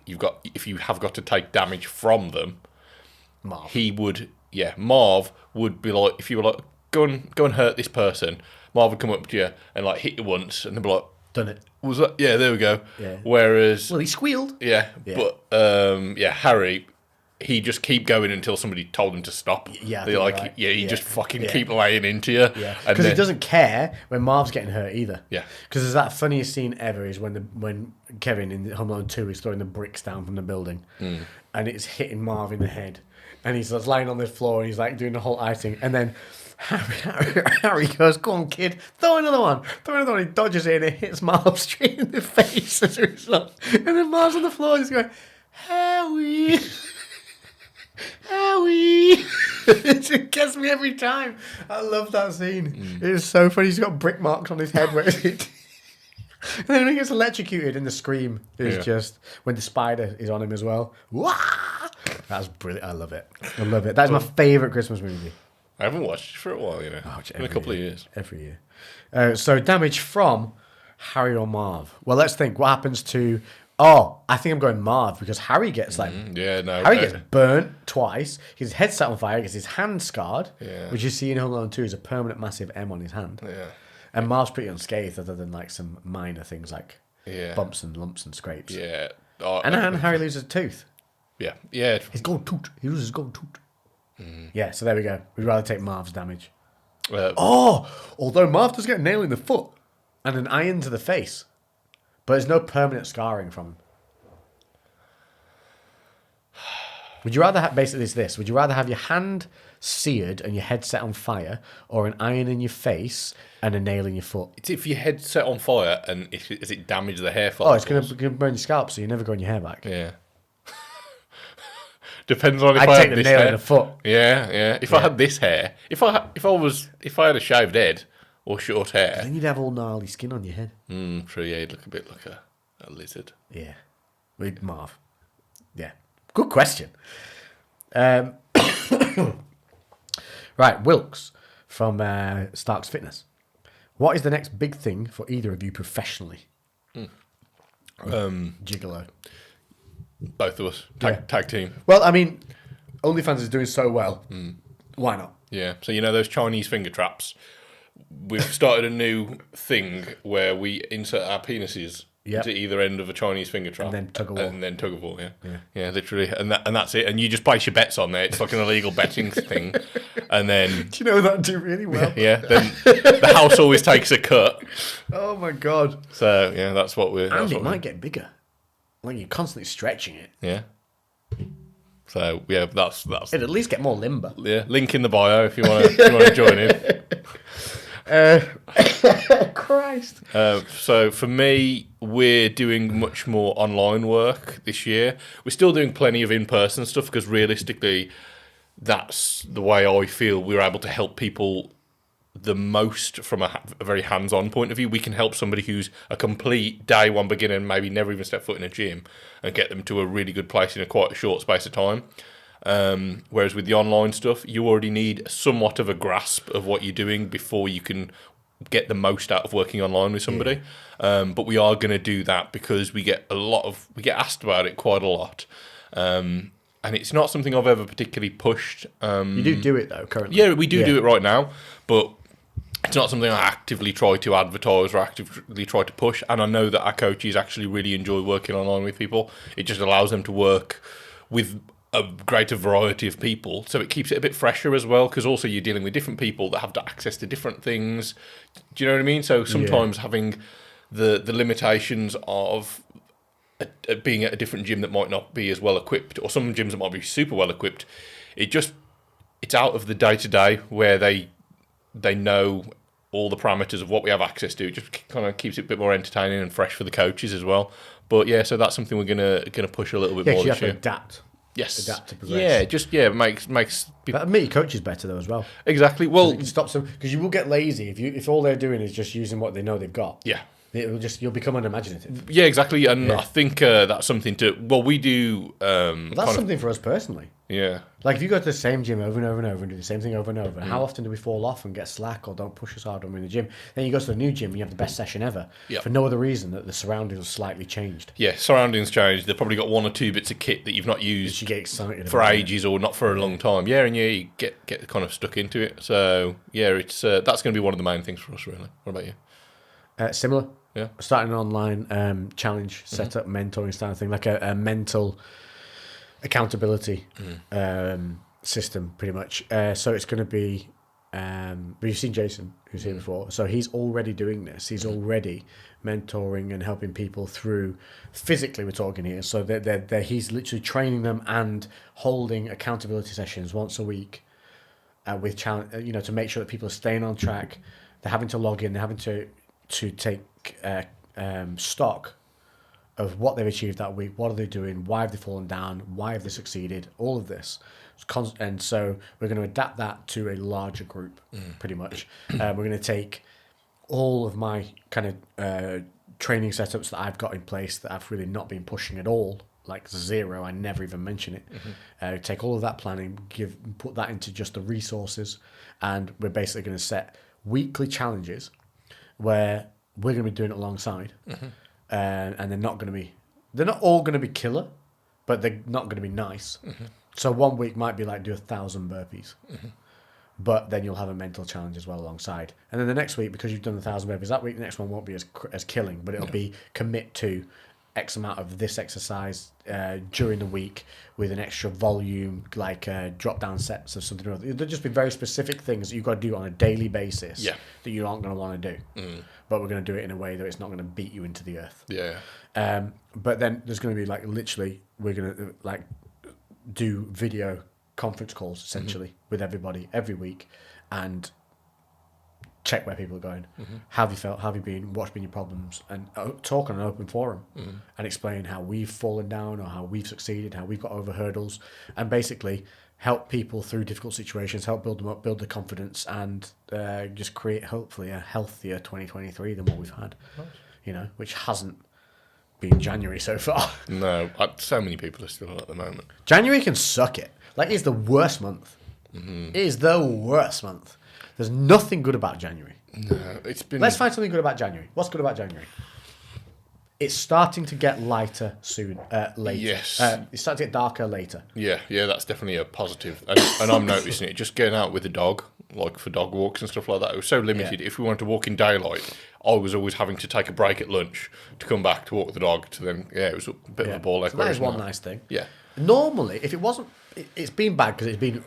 if you have got to take damage from them, Marv. Marv would be like, if you were like, go and hurt this person, Marv would come up to you and like hit you once, and they'd be like, done it. Was that? Yeah, there we go. Yeah. Whereas, Well, he squealed. yeah. But Harry, he just keep going until somebody told him to stop. Yeah, I they think like, you're right. he just fucking keep laying into you. Yeah, And because he then- doesn't care when Marv's getting hurt either. Yeah. Because there's that funniest scene ever is when Kevin in Home Alone 2 is throwing the bricks down from the building, and it's hitting Marv in the head, and he's just lying on the floor and he's like doing the whole eye thing, and then Harry goes, "Go on, kid, throw another one." He dodges it and it hits Marv straight in the face as a result. And then Marv's on the floor, he's going, "Harry." Howie! It gets me every time. I love that scene. It is so funny. He's got brick marks on his head where it's hit. And then when he gets electrocuted, and the scream is just when the spider is on him as well. Wah! That's brilliant. I love it. That's my favourite Christmas movie. I haven't watched it for a while, in a couple of years. Every year. So damage from Harry or Marv. Well, let's think. What happens to... Oh, I think I'm going Marv because Harry gets Harry gets burnt twice. His head set on fire. Gets his hand scarred, which you see in Home Alone 2 is a permanent massive M on his hand. Yeah. And Marv's pretty unscathed, other than like some minor things like bumps and lumps and scrapes. Yeah. And Harry loses a tooth. Yeah. Yeah. His gold tooth. He loses his gold tooth. Yeah. So there we go. We'd rather take Marv's damage. Although Marv does get a nail in the foot and an iron to the face. But there's no permanent scarring from him. Would you rather have... Basically, it's this. Would you rather have your hand seared and your head set on fire, or an iron in your face and a nail in your foot? It's if your head's set on fire and is it damage the hair Oh, it's follicles? going to burn your scalp, so you're never growing your hair back. Yeah. Depends on if I'd I take had the this nail hair. in the foot. Yeah, yeah. If I had this hair, if I had a shaved head or short hair, Then you'd have all gnarly skin on your head. true. Yeah, you'd look a bit like a lizard. Yeah. With Marv. Yeah. Good question. Right, Wilkes from Stark's Fitness. What is the next big thing for either of you professionally? Gigolo. Both of us. Tag team. Well, I mean, OnlyFans is doing so well. Why not? Yeah. So you know those Chinese finger traps? We've started a new thing where we insert our penises Yep. to either end of a Chinese finger trap. And then tug of war. And then tug of war, yeah, literally. And that's it. And you just place your bets on there. It's like an illegal betting thing. And then... Do you know that do really well? Yeah, then the house always takes a cut. Oh, my God. So, yeah, that's what we're... And it might get bigger. Like, you're constantly stretching it. Yeah. So, yeah, that's... It'd at least get more limber. Yeah, link in the bio if you want to join in. Christ. So for me, we're doing much more online work this year. We're still doing plenty of in-person stuff because realistically, that's the way I feel we're able to help people the most from a very hands-on point of view. We can help somebody who's a complete day one beginner and maybe never even stepped foot in a gym and get them to a really good place in a quite a short space of time. Whereas with the online stuff, you already need somewhat of a grasp of what you're doing before you can get the most out of working online with somebody. But we are going to do that because we get asked about it quite a lot. And it's not something I've ever particularly pushed. You do it though currently. Yeah, we do it right now, but it's not something I actively try to advertise or actively try to push. And I know that our coaches actually really enjoy working online with people. It just allows them to work with a greater variety of people, so it keeps it a bit fresher as well, because also you're dealing with different people that have access to different things. Do you know what I mean? So sometimes having the limitations of being at a different gym that might not be as well equipped, or some gyms that might be super well equipped, it's out of the day-to-day where they know all the parameters of what we have access to. It just kind of keeps it a bit more entertaining and fresh for the coaches as well. But yeah, so that's something we're gonna push a little bit more you this have year. to adapt. Yes. Adapt to progress. Makes people... But make your coaches better though as well. Exactly. Well, it stops them because you will get lazy if all they're doing is just using what they know they've got. Yeah. You'll become unimaginative. Yeah, exactly. And I think that's something we do. That's something for us personally. Yeah. Like if you go to the same gym over and over and over and do the same thing over and over, how often do we fall off and get slack or don't push as hard when we're in the gym? Then you go to the new gym and you have the best session ever for no other reason that the surroundings are slightly changed. Yeah, surroundings changed. They've probably got one or two bits of kit that you've not used you get excited for ages or not for a long time. Yeah, and you get kind of stuck into it. So yeah, it's that's going to be one of the main things for us, really. What about you? Similar. Yeah. Starting an online challenge, setup, mentoring style thing, like a mental accountability system, pretty much. So it's going to be, but you've seen Jason, who's here before. So he's already doing this. He's already mentoring and helping people through. Physically, we're talking here. So he's literally training them and holding accountability sessions once a week with challenge, to make sure that people are staying on track. They're having to log in. They're having to take stock of what they've achieved that week, what are they doing, why have they fallen down, why have they succeeded, all of this. And so we're going to adapt that to a larger group, pretty much. We're going to take all of my kind of training setups that I've got in place that I've really not been pushing at all, like zero, I never even mention it. Take all of that planning, put that into just the resources, and we're basically going to set weekly challenges where we're going to be doing it alongside, and they're not all going to be killer, but they're not going to be nice. So one week might be like do 1,000 burpees, but then you'll have a mental challenge as well alongside. And then the next week, because you've done 1,000 burpees that week, the next one won't be as killing, but it'll be commit to X amount of this exercise during the week with an extra volume, like drop down sets of something or other. There'll just be very specific things that you've got to do on a daily basis that you aren't going to want to do. But we're going to do it in a way that it's not going to beat you into the earth. Yeah. But then there's going to be literally, we're going to do video conference calls essentially with everybody every week and check where people are going. How have you felt? How have you been? What's been your problems? And talk on an open forum and explain how we've fallen down or how we've succeeded, how we've got over hurdles, and basically help people through difficult situations, help build them up, build their confidence, and just create hopefully a healthier 2023 than what we've had. Nice. Which hasn't been January so far. No, so many people are still at the moment. January can suck it. It's the worst month. It is the worst month. There's nothing good about January. No, it's been... Let's find something good about January. What's good about January? It's starting to get lighter soon, later. Yes. It's starting to get darker later. Yeah, that's definitely a positive. And I'm noticing it. Just getting out with the dog like for dog walks and stuff like that. It was so limited. If we wanted to walk in daylight, I was always having to take a break at lunch to come back to walk the dog. To then, it was a bit of a ball ache. So that is one nice thing. Yeah. Normally, if it wasn't, it's been bad because it's been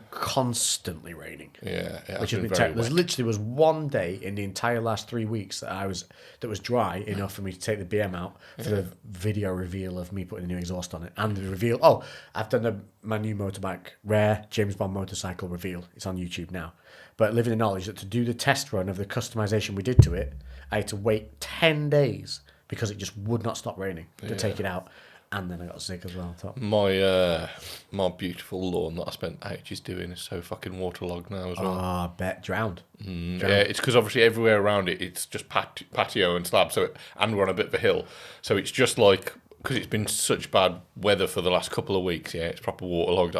constantly raining. Yeah, which has been terrible. There literally was one day in the entire last 3 weeks that was dry enough for me to take the BM out for the video reveal of me putting the new exhaust on it, and the reveal. Oh, I've done my new motorbike rare James Bond motorcycle reveal. It's on YouTube now. But living in the knowledge that to do the test run of the customization we did to it, I had to wait 10 days because it just would not stop raining to take it out. And then I got sick as well on top. My beautiful lawn that I spent ages doing is so fucking waterlogged now as well. I bet drowned. Yeah, it's because obviously everywhere around it, it's just patio and slab. And we're on a bit of a hill, so it's just like because it's been such bad weather for the last couple of weeks. Yeah, it's proper waterlogged.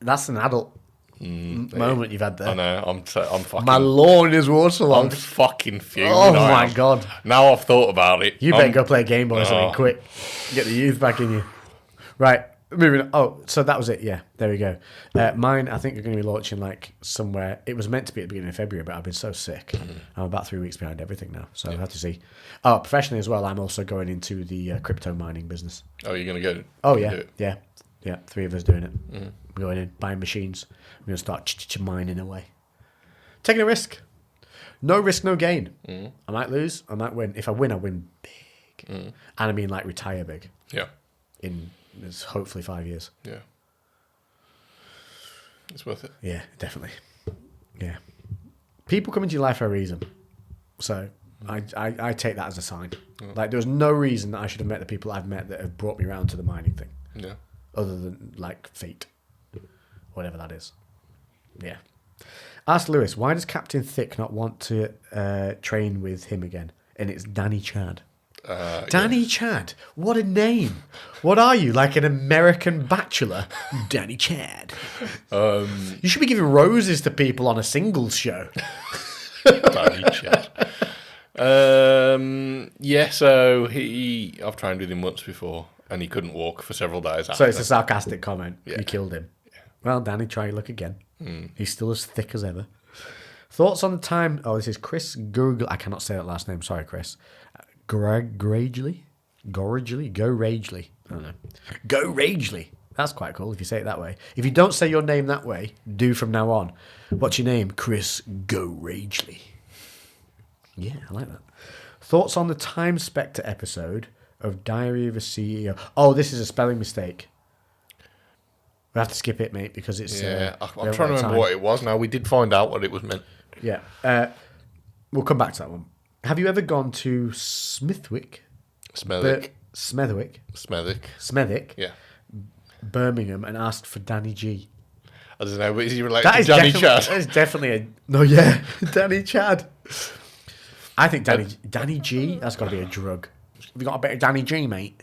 That's an adult moment you've had there. I know. I'm fucking. My lawn is waterlogged. I'm fucking fuming. Oh my god! Now I've thought about it. You better go play a Game Boy or something quick. Get the youth back in you. Right, moving on. Oh, so that was it. Yeah, there we go. Mine, I think, are going to be launching like somewhere. It was meant to be at the beginning of February, but I've been so sick. I'm about 3 weeks behind everything now, so I have to see. Oh, professionally as well, I'm also going into the crypto mining business. Oh, you're going to go? Oh yeah, yeah. 3 of us doing it. We're going in, buying machines. We're going to start mining away. Taking a risk. No risk, no gain. I might lose, I might win. If I win big. And I mean like retire big. Yeah. In hopefully 5 years. Yeah. It's worth it. Yeah, definitely. Yeah. People come into your life for a reason. So I take that as a sign. Like there was no reason that I should have met the people I've met that have brought me around to the mining thing. Yeah. Other than like fate. Whatever that is. Yeah. Ask Lewis, why does Captain Thick not want to train with him again? And it's Danny Chad. Danny Chad? What a name. What are you, like an American bachelor? Danny Chad. You should be giving roses to people on a singles show. Danny Chad. Yeah, so I've trained with him once before, and he couldn't walk for several days after. So it's a sarcastic comment. Yeah. You killed him. Well, Danny, try your luck again. He's still as thick as ever. Thoughts on the time... Oh, this is Chris Google. I cannot say that last name. Sorry, Chris. Goragely? Go Ragely. I don't know. Go Ragely. That's quite cool if you say it that way. If you don't say your name that way, do from now on. What's your name? Chris Go Ragely. Yeah, I like that. Thoughts on the Time Spectre episode of Diary of a CEO. Oh, this is a spelling mistake. We have to skip it, mate, because it's... Yeah, I'm trying to remember what it was now. We did find out what it was meant. Yeah. We'll come back to that one. Have you ever gone to Smethwick? Smethwick. Yeah. Birmingham, and asked for Danny G? I don't know, but is he related to Danny Chad? That is definitely a... No, yeah. Danny Chad. I think Danny G, that's got to be a drug. Have you got a bit of Danny G, mate?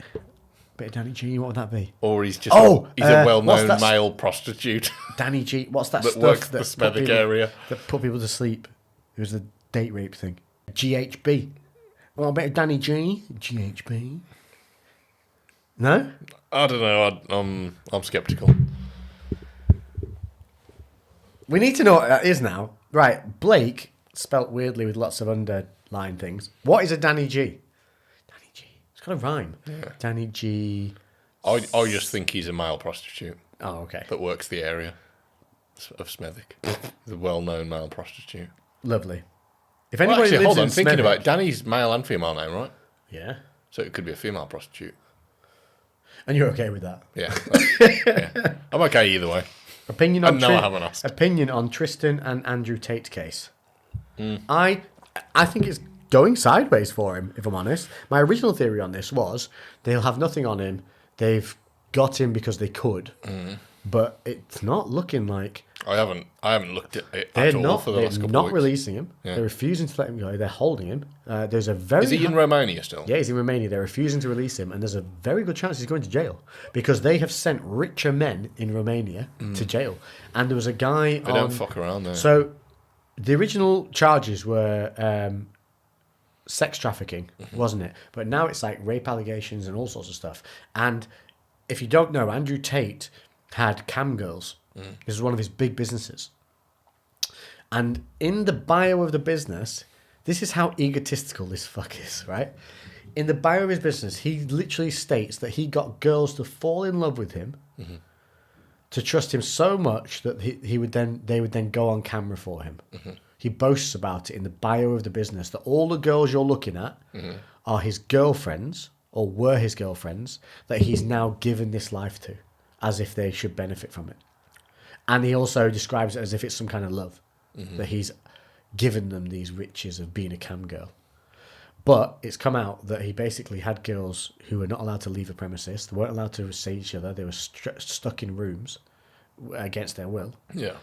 Bit of Danny G, what would that be? Or he's just he's a well-known male prostitute. Danny G, what's that that stuff works that the Smethwick area? That put people to sleep? It was the date rape thing. GHB. Well, a bit of Danny G. GHB. No? I don't know. I'm sceptical. We need to know what that is now. Right, Blake, spelt weirdly with lots of underline things. What is a Danny G? Danny G. It's got a rhyme. Yeah. Danny G. I just think he's a male prostitute. Oh, okay. That works the area of Smethwick. He's a well-known male prostitute. Lovely. If anybody actually, lives hold on. in Thinking Smethwick, about it, Danny's male and female name, right? Yeah. So it could be a female prostitute. And you're okay with that? Yeah. Yeah. I'm okay either way. Opinion on I haven't asked. Opinion on Tristan and Andrew Tate's case. I think it's going sideways for him, if I'm honest. My original theory on this was they'll have nothing on him. They've got him because they could. But it's not looking like... I haven't looked at it at all for the last couple of weeks. They're not releasing him. Yeah. They're refusing to let him go. They're holding him. There's a very... Is he in Romania still? Yeah, he's in Romania. They're refusing to release him, and there's a very good chance he's going to jail because they have sent richer men in Romania to jail. And there was a guy They don't fuck around there. So the original charges were sex trafficking, wasn't it? But now it's like rape allegations and all sorts of stuff. And if you don't know, Andrew Tate had cam girls. This is one of his big businesses. And in the bio of the business, this is how egotistical this fuck is, right? In the bio of his business, he literally states that he got girls to fall in love with him, to trust him so much that they would then go on camera for him. He boasts about it in the bio of the business that all the girls you're looking at are his girlfriends or were his girlfriends that he's now given this life to, as if they should benefit from it. And he also describes it as if it's some kind of love, that he's given them these riches of being a cam girl. But it's come out that he basically had girls who were not allowed to leave the premises. They weren't allowed to see each other. They were stuck in rooms against their will. Yeah.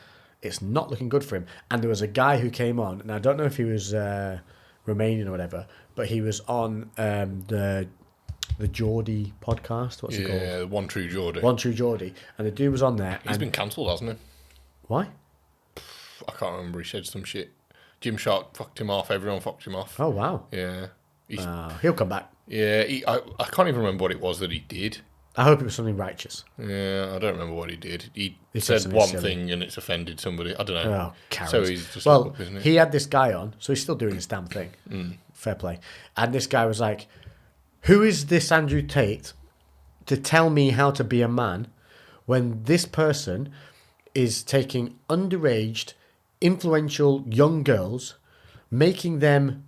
It's not looking good for him. And there was a guy who came on, and I don't know if he was Romanian or whatever, but he was on the Geordie podcast. What's it called? Yeah, One True Geordie. One True Geordie. And the dude was on there. He's been cancelled, hasn't he? Why? I can't remember. He said some shit. Jim Shark fucked him off. Everyone fucked him off. Oh, wow. Yeah. He'll come back. Yeah, I can't even remember what it was that he did. I hope it was something righteous. Yeah, I don't remember what he did. He said said one silly. thing and it's offended somebody. I don't know. Oh, carrots. So he's just well, up, isn't he had this guy on, so he's still doing his damn thing. Fair play. And this guy was like, who is this Andrew Tate to tell me how to be a man when this person is taking underaged, influential young girls, making them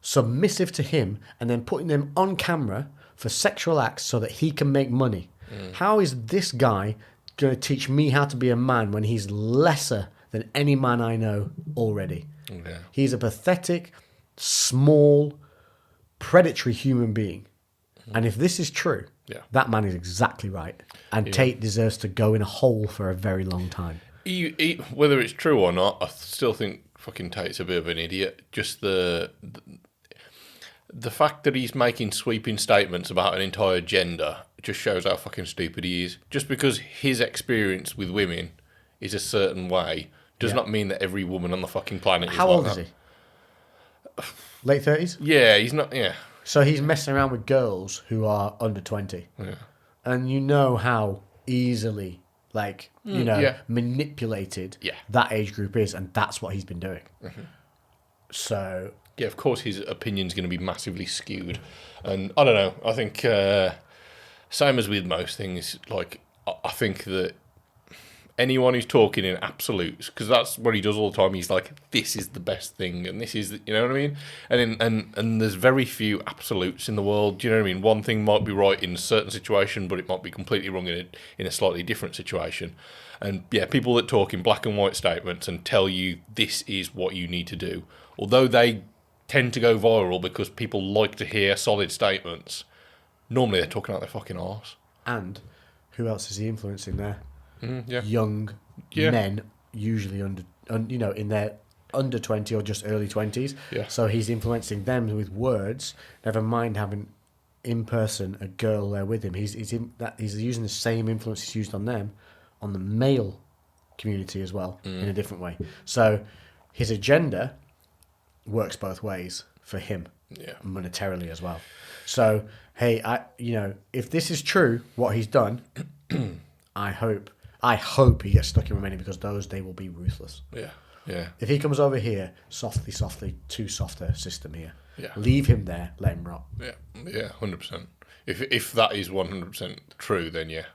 submissive to him, and then putting them on camera for sexual acts so that he can make money? How is this guy going to teach me how to be a man when he's lesser than any man I know already? Yeah. He's a pathetic, small, predatory human being. And if this is true, that man is exactly right. And Tate deserves to go in a hole for a very long time. Whether it's true or not, I still think fucking Tate's a bit of an idiot. Just the fact that he's making sweeping statements about an entire gender just shows how fucking stupid he is. Just because his experience with women is a certain way does not mean that every woman on the fucking planet is How like old that. is he? Late 30s? Yeah, he's not. Yeah. So he's messing around with girls who are under 20. Yeah. And you know how easily, manipulated that age group is. And that's what he's been doing. So... Yeah, of course his opinion's going to be massively skewed. And I don't know, I think, same as with most things, like, I think that anyone who's talking in absolutes, because that's what he does all the time, he's like, this is the best thing, and this is, you know what I mean? And there's very few absolutes in the world, do you know what I mean? One thing might be right in a certain situation, but it might be completely wrong in a slightly different situation. And yeah, people that talk in black and white statements and tell you this is what you need to do, although they tend to go viral because people like to hear solid statements, normally they're talking out their fucking arse. And who else is he influencing there? Yeah. Young men, usually in their under 20 or just early 20s. Yeah. So he's influencing them with words. Never mind having in person a girl there with him. He's using the same influence he's used on them, on the male community as well, in a different way. So his agenda works both ways for him, monetarily as well. So hey, if this is true, what he's done, I hope he gets stuck in Romania, because they will be ruthless. Yeah. If he comes over here, softly, too softer system here. Yeah. Leave him there, let him rot. Yeah, 100%. If that is 100% true, then yeah.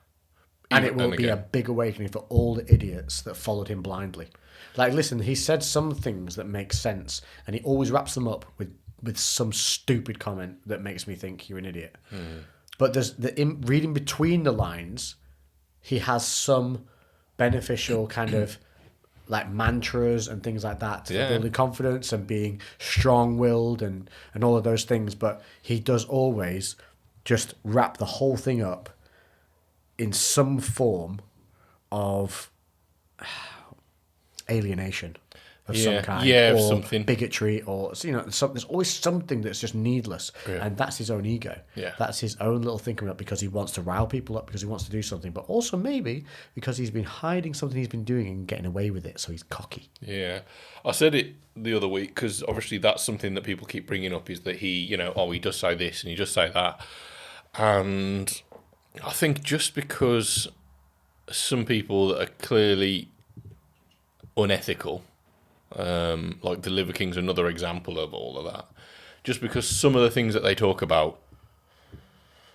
And it will be a big awakening for all the idiots that followed him blindly. Like, listen, he said some things that make sense, and he always wraps them up with some stupid comment that makes me think you're an idiot. But there's reading between the lines, he has some beneficial kind of like mantras and things like that for building confidence and being strong-willed and all of those things. But he does always just wrap the whole thing up in some form of alienation of some kind, or something, bigotry, or there's always something that's just needless, and that's his own ego. That's his own little thing coming up because he wants to rile people up, because he wants to do something, but also maybe because he's been hiding something he's been doing and getting away with it, so he's cocky. Yeah, I said it the other week because obviously that's something that people keep bringing up, is that he does say this and he does say that, and I think just because some people that are clearly unethical, like the Liver King's another example of all of that. Just because some of the things that they talk about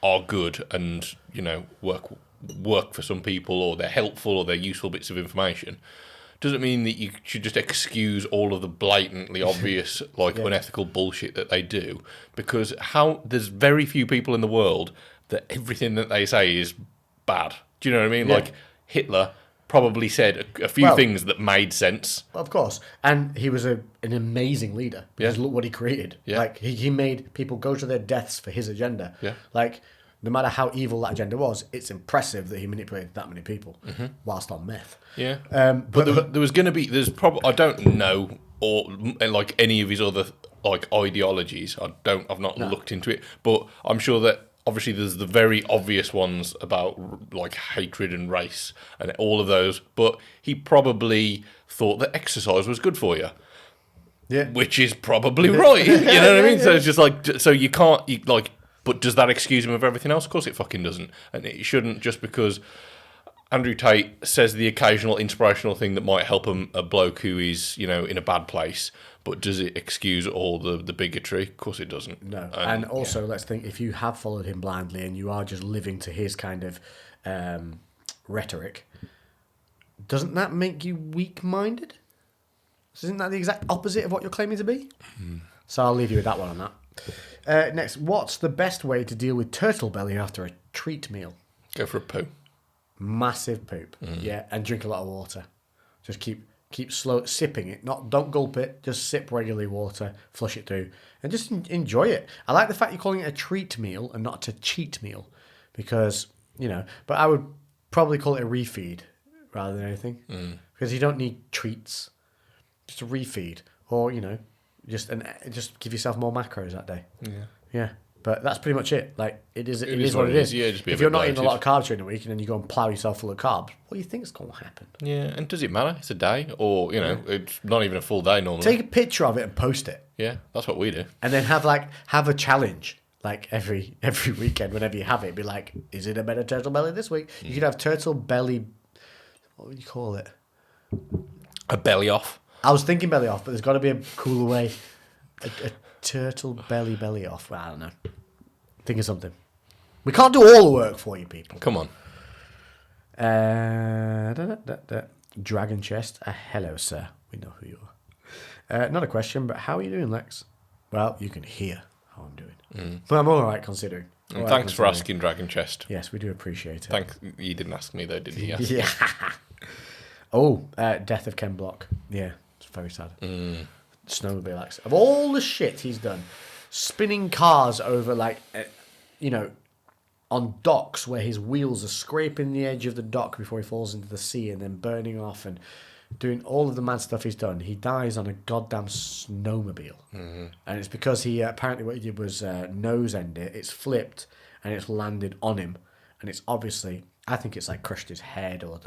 are good and, you know, work for some people, or they're helpful, or they're useful bits of information, doesn't mean that you should just excuse all of the blatantly obvious, like, unethical bullshit that they do. Because there's very few people in the world that everything that they say is bad. Do you know what I mean? Yeah. Like, Hitler probably said a few things that made sense. Of course. And he was an amazing leader. Because look what he created. Yeah. Like, he made people go to their deaths for his agenda. Yeah. Like, no matter how evil that agenda was, it's impressive that he manipulated that many people whilst on meth. Yeah. But there was going to be... I don't know, or like any of his other like ideologies. I've not looked into it. But I'm sure that obviously there's the very obvious ones about like hatred and race and all of those. But he probably thought that exercise was good for you. Yeah. Which is probably right. You know what I mean? So it's just like... So you can't... But does that excuse him of everything else? Of course it fucking doesn't. And it shouldn't, just because Andrew Tate says the occasional inspirational thing that might help a bloke who is, you know, in a bad place. But does it excuse all the bigotry? Of course it doesn't. No. And also, let's think, if you have followed him blindly and you are just living to his kind of rhetoric, doesn't that make you weak-minded? Isn't that the exact opposite of what you're claiming to be? So I'll leave you with that one on that. Next, what's the best way to deal with turtle belly after a treat meal? Go for a poo. Massive poop. Yeah, and drink a lot of water. Just keep slow sipping it. Don't gulp it. Just sip regularly water, flush it through, and just enjoy it. I like the fact you're calling it a treat meal and not a cheat meal, because, you know, but I would probably call it a refeed rather than anything, because you don't need treats. Just a refeed, or, you know, just give yourself more macros that day. Yeah. But that's pretty much it. Like, it is what it is. Yeah, just be a if bit you're not eating a bloated. lot of carbs during the week and then you go and plough yourself full of carbs, what do you think's going to happen? Yeah, and does it matter? It's a day, or, you know, it's not even a full day normally. Take a picture of it and post it, Yeah, that's what we do. and then have a challenge. Like every weekend, whenever you have it, be like, is it a better turtle belly this week? You could have turtle belly. What would you call it? A belly off. I was thinking belly off, but there's got to be a cooler way. A turtle belly off. Well, I don't know. Think of something. We can't do all the work for you, people. Come on. Dragon chest. Hello, sir. We know who you are. Not a question, but how are you doing, Lex? Well, you can hear how I'm doing. But I'm all right considering. And thanks for asking, Dragon Chest. Yes, we do appreciate it. You didn't ask me though, did you? Yeah. Oh, death of Ken Block. Yeah, it's very sad. Snowmobile accident. Of all the shit he's done, spinning cars over, like, you know, on docks where his wheels are scraping the edge of the dock before he falls into the sea, and then burning off, and doing all of the mad stuff he's done. He dies on a goddamn snowmobile. And it's because he, apparently what he did was nose end it, it's flipped, and it's landed on him. And it's obviously, I think it's like crushed his head or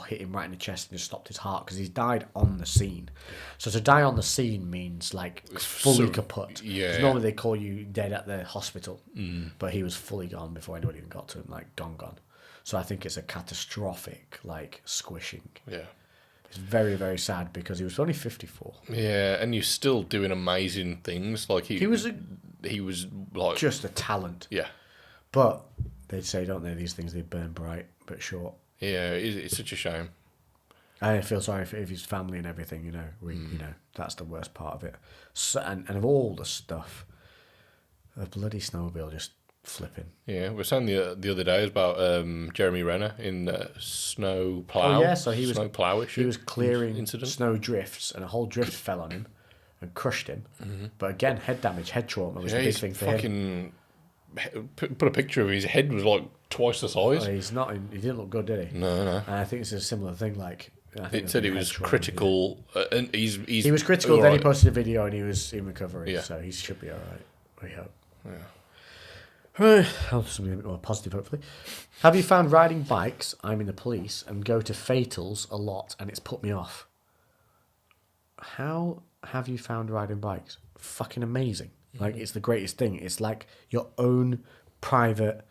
hit him right in the chest and just stopped his heart, because he's died on the scene. So to die on the scene means like fully kaput. Yeah. 'Cause normally they call you dead at the hospital, but he was fully gone before anybody even got to him, like gone. So I think it's a catastrophic, like, squishing. Yeah. It's very, very sad because he was only 54. Yeah, and you're still doing amazing things. Like he was like Just a talent. yeah. But they say, don't they, these things, they burn bright but short. Yeah, it's such a shame. I feel sorry for his family and everything, you know. You know, that's the worst part of it. So, and of all the stuff, a bloody snowmobile just flipping. Yeah, we were saying the other day about Jeremy Renner in snow plow. Oh yeah, so he was snow plow issue. He was clearing incident. snow drifts, and a whole drift fell on him and crushed him. But again, head damage, head trauma was the big he's thing for him. fucking put a picture of his head was like twice the size. Oh, he didn't look good, did he? No. And I think it's a similar thing. Like, I think It said he was critical, and he's He was critical. all Then he right. posted a video, and he was in recovery. Yeah. So he should be all right. We hope. Yeah. Right, something a bit more positive, hopefully. Have you found riding bikes? I'm in the police and go to fatals a lot, and it's put me off. How have you found riding bikes? Fucking amazing. Like, it's the greatest thing. It's like your own private,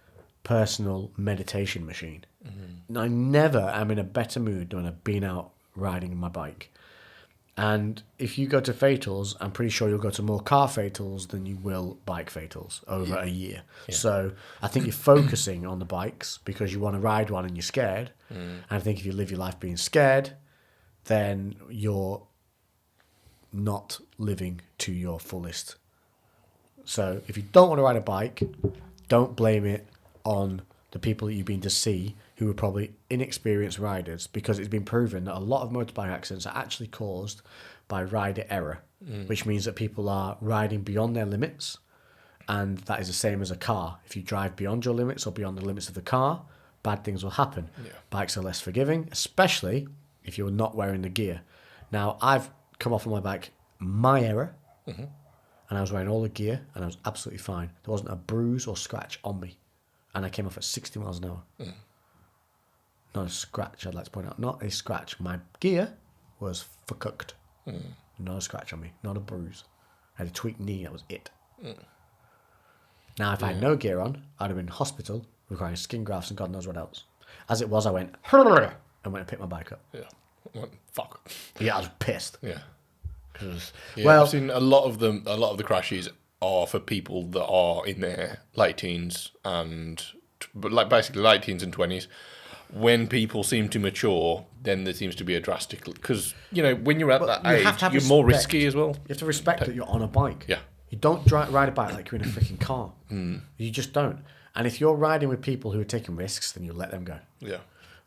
personal meditation machine. And I never am in a better mood than when I've been out riding my bike. And if you go to fatals, I'm pretty sure you'll go to more car fatals than you will bike fatals over a year. Yeah. So I think you're focusing on the bikes because you want to ride one and you're scared. And I think if you live your life being scared, then you're not living to your fullest. So if you don't want to ride a bike, don't blame it on the people that you've been to see who are probably inexperienced riders, because it's been proven that a lot of motorbike accidents are actually caused by rider error, which means that people are riding beyond their limits, and that is the same as a car. If you drive beyond your limits or beyond the limits of the car, bad things will happen. Yeah. Bikes are less forgiving, especially if you're not wearing the gear. Now, I've come off on my bike, my error, and I was wearing all the gear, and I was absolutely fine. There wasn't a bruise or scratch on me, and I came off at 60 miles an hour. Not a scratch, I'd like to point out. Not a scratch. My gear was fucked. Not a scratch on me. Not a bruise. I had a tweaked knee. That was it. Now, if I had no gear on, I'd have been in hospital, requiring skin grafts and God knows what else. As it was, I went, and went and picked my bike up. Yeah. Fuck. Yeah, I was pissed. Yeah. Well, I've seen a lot of them. A lot of the crashes are for people that are in their late teens but like basically late teens and 20s. When people seem to mature, then there seems to be a drastic... Because, when you're at that age, you're more risky as well. You have to respect that you're on a bike. Yeah. You don't ride a bike like you're in a freaking car. You just don't. And if you're riding with people who are taking risks, then you let them go. Yeah.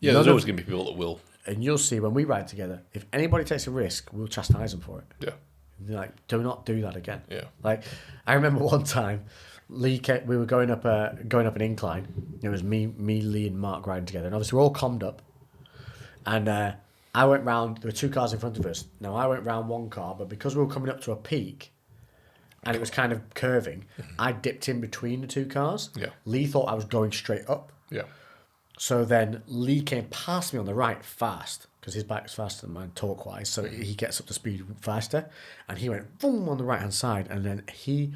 Yeah, there's always going to be people that will. And you'll see when we ride together, if anybody takes a risk, we'll chastise them for it. Yeah. Like, do not do that again. Yeah. Like, I remember one time... we were going up an incline. It was me, Lee, and Mark riding together, and obviously we're all commed up. And I went round. There were two cars in front of us. Now I went round one car, but because we were coming up to a peak, and it was kind of curving, I dipped in between the two cars. Yeah. Lee thought I was going straight up. Yeah. So then Lee came past me on the right fast, because his bike was faster than mine torque-wise. So he gets up to speed faster, and he went boom on the right hand side, and then he.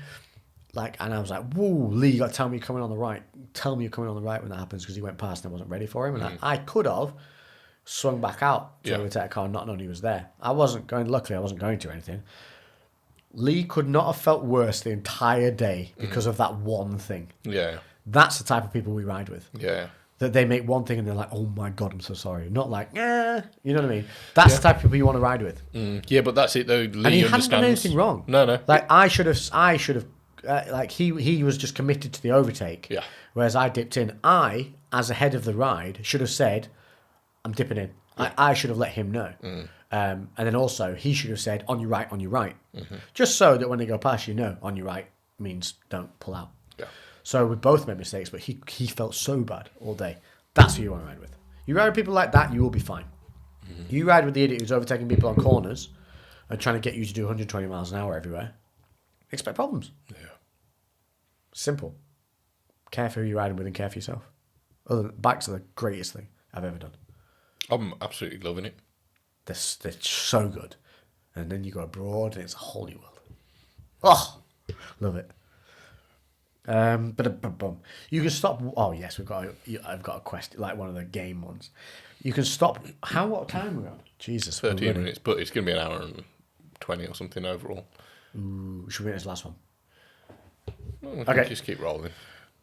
And I was like, whoa, Lee, you got to tell me you're coming on the right. Tell me you're coming on the right when that happens, because he went past and I wasn't ready for him. And I could have swung back out to overtake a car and not known he was there. Luckily, I wasn't going to or anything. Lee could not have felt worse the entire day because of that one thing. Yeah. That's the type of people we ride with. Yeah. That they make one thing and they're like, oh my God, I'm so sorry. Not like, you know what I mean? That's the type of people you want to ride with. Yeah, but that's it though. Lee and he understands. hadn't done anything wrong. No. Like, I should have. He was just committed to the overtake. Yeah. Whereas I dipped in. I, as a head of the ride, should have said, I'm dipping in. Yeah. I should have let him know. And then also, he should have said, on your right. Just so that when they go past, on your right means don't pull out. Yeah. So we both made mistakes, but he felt so bad all day. That's who you want to ride with. You ride with people like that, you will be fine. You ride with the idiot who's overtaking people on corners and trying to get you to do 120 miles an hour everywhere. Expect problems. Yeah. Simple. Care for who you're riding with and care for yourself. Bikes are the greatest thing I've ever done. I'm absolutely loving it. They're so good. And then you go abroad and it's a whole new world. Oh, love it. You can stop. Oh yes, I've got a question, like one of the game ones. You can stop. What time are we on? Jesus, 13 minutes, but it's going to be an hour and 20 or something overall. Ooh, should we get this last one? Okay, just keep rolling.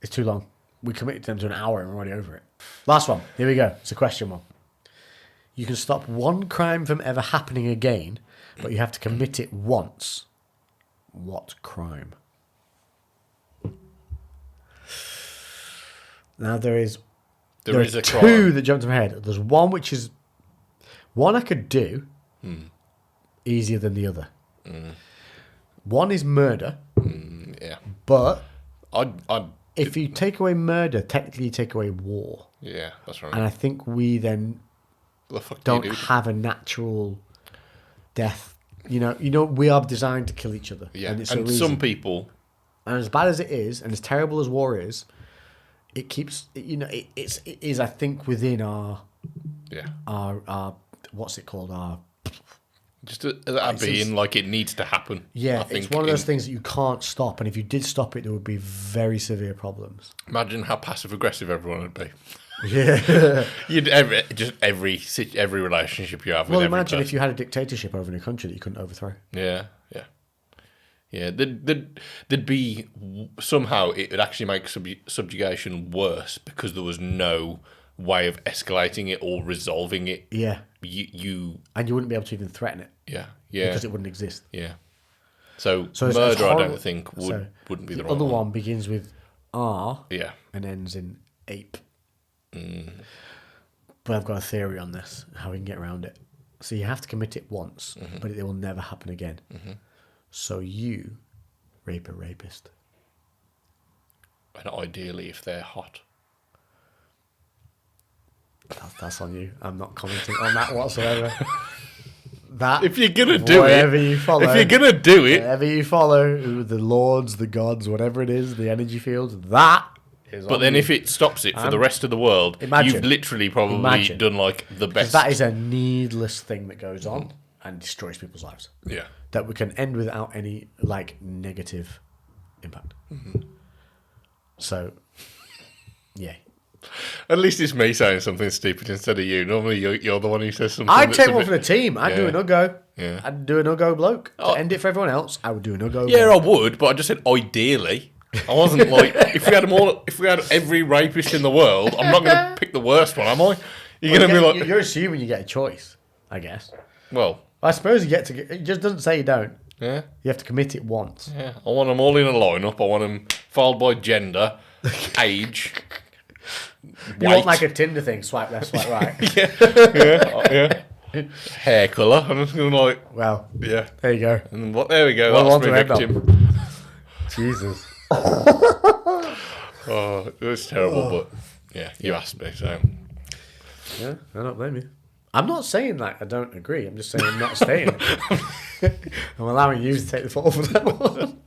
It's too long. We committed them to an hour and we're already over it. Last one. Here we go. It's a question one. You can stop one crime from ever happening again, but you have to commit it once. What crime? Now there is a crime. Two that jumped in my head. There's one which is one I could do easier than the other. One is murder. Yeah. But I'd if you take away murder, technically you take away war. Yeah, that's right. And I think we then don't have a natural death. You know, we are designed to kill each other. Yeah, and some people... And as bad as it is, and as terrible as war is, it keeps... it is, I think, within our... Yeah. Our what's it called? Our... Just that being like it needs to happen. Yeah, it's one of those things that you can't stop, and if you did stop it, there would be very severe problems. Imagine how passive aggressive everyone would be. Yeah. You'd every relationship you have. Well, with every imagine if person. you had a dictatorship over in a country that you couldn't overthrow. Yeah. There'd be somehow it would actually make subjugation worse because there was no way of escalating it or resolving it. Yeah. You And you wouldn't be able to even threaten it. yeah Because it wouldn't exist. yeah. So it's murder, I horrible- don't think wouldn't be the right other one. one begins with R Yeah. and ends in ape. But I've got a theory on this, how we can get around it. So you have to commit it once, but it will never happen again. So you rape a rapist. And ideally, if they're hot. That's on you. I'm not commenting on that whatsoever. That If you're gonna do whatever it, you follow, if you're gonna do it, whatever you follow, the lords, the gods, whatever it is, the energy fields, that is. but on then you. if it stops it for the rest of the world, Imagine. you've literally probably Imagine. done like the 'Cause best. that is a needless thing that goes on and destroys people's lives. Yeah. That we can end without any like negative impact. So, yeah. At least it's me saying something stupid instead of you. Normally you're the one who says something. I'd that's take a one bit- for the team. I'd do Yeah. an Uggo. Yeah. I'd do an Uggo bloke. Oh. To end it for everyone else, I would do an Uggo. Yeah, bloke. I would, but I just said ideally. I wasn't like if we had them all. If we had every rapist in the world, I'm not going to pick the worst one, am I? You're going to be like, You're assuming you get a choice, I guess. well, I suppose you get to. It just doesn't say you don't. yeah, You have to commit it once. yeah. I want them all in a lineup. I want them filed by gender, age, You weight, want like a Tinder thing? Swipe left, swipe right. yeah, hair colour. I'm just going to like, Well, yeah. there you go. And what? There we go. Well, That's on to my end on. victim. Jesus. Oh, it was terrible, but yeah, you asked me, so Yeah, I don't blame you. I'm not saying that I don't agree. I'm just saying I'm not saying it. I'm allowing you to take the fall for that one.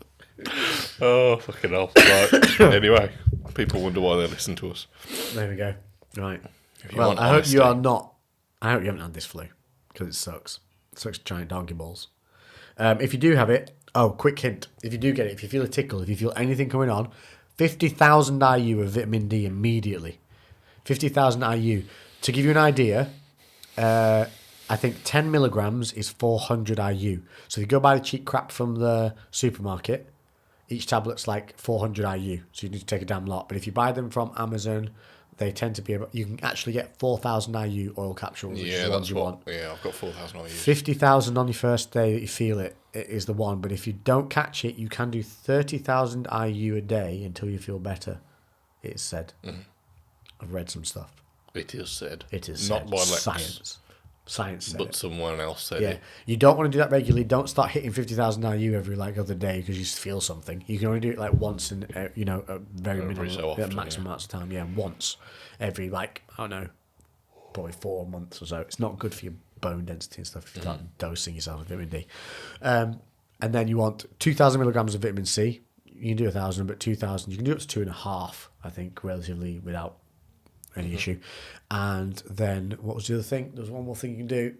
oh fucking hell. Right. Anyway, people wonder why they listen to us. There we go. Right. If you Well, want I hope honesty. you are not. I hope you haven't had this flu because it sucks. It sucks giant donkey balls. If you do have it, quick hint. If you do get it, if you feel a tickle, if you feel anything coming on, 50,000 IU of vitamin D immediately. 50,000 IU. To give you an idea, I think 10 milligrams is 400 IU. So if you go buy the cheap crap from the supermarket, each tablet's like 400 IU. So you need to take a damn lot. But if you buy them from Amazon, they tend to be you can actually get 4,000 IU oil capsules, which is Yeah, the ones that's you what. want. Yeah, I've got 4,000 I use. 50,000 on your first day that you feel it is the one. But if you don't catch it, you can do 30,000 IU a day until you feel better. It's said. I've read some stuff. It is said. It is not said. by Lex, Science said but it. someone else said Yeah, it. you don't want to do that regularly. Don't start hitting 50,000 IU every other day because you feel something. You can only do it like once in a very Every minimal, so often, maximum amounts of time. Yeah, once every I don't know, probably 4 months or so. It's not good for your bone density and stuff if you start dosing yourself with vitamin D. And then you want 2,000 milligrams of vitamin C. You can do 1,000, but 2,000 you can do up to 2.5. I think relatively without any issue. And then what was the other thing? There's one more thing you can do.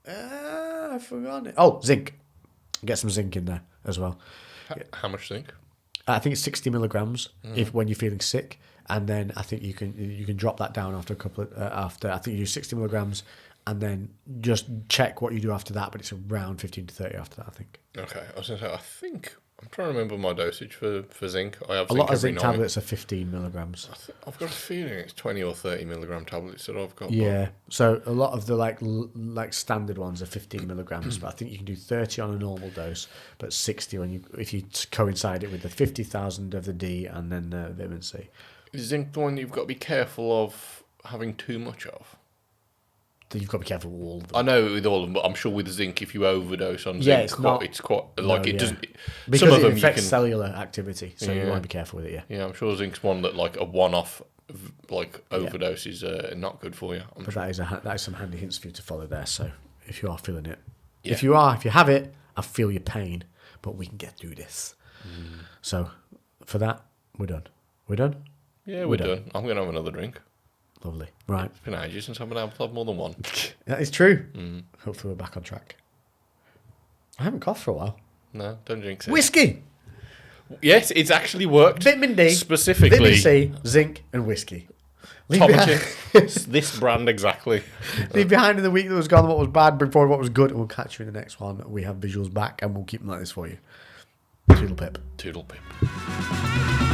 I've forgotten it. Oh, zinc. Get some zinc in there as well. How much zinc? I think it's 60 milligrams if when you're feeling sick, and then I think you can drop that down after a couple of after. I think you do 60 milligrams, and then just check what you do after that. But it's around 15 to 30 after that, I think. Okay, I was going to say, I think I'm trying to remember my dosage for zinc. I have A zinc lot of every zinc night. tablets are 15 milligrams. I've got a feeling it's 20 or 30 milligram tablets that I've got. Yeah, so a lot of the like standard ones are 15 milligrams, but I think you can do 30 on a normal dose, but 60 if you coincide it with the 50,000 of the D and then the vitamin C. Is zinc the one you've got to be careful of having too much of? You've got to be careful with all of them. I know with all of them, but I'm sure with zinc, if you overdose on zinc, Yeah, it's not- it's quite like No, it yeah. doesn't. Because some of it them you affects can. cellular activity, so you Yeah. want to be careful with it. Yeah, Yeah, I'm sure zinc's one that like a one-off overdose is not good for you. I'm but sure. that is some handy hints for you to follow there. So if you are feeling it, Yeah. if you have it, I feel your pain, but we can get through this. So for that, we're done. We're done. Yeah, we're done. I'm gonna have another drink. Lovely. Right, It's been ages since I've been able to have more than one. that is true. Hopefully, we're back on track. I haven't coughed for a while. No, don't drink it. Whiskey, Yes, it's actually worked. vitamin D, specifically. vitamin C, zinc, and whiskey. Leave behind, This brand exactly. leave behind in the week that was gone what was bad, bring forward what was good, and we'll catch you in the next one. We have visuals back, and we'll keep them like this for you. Toodle pip. Toodle pip.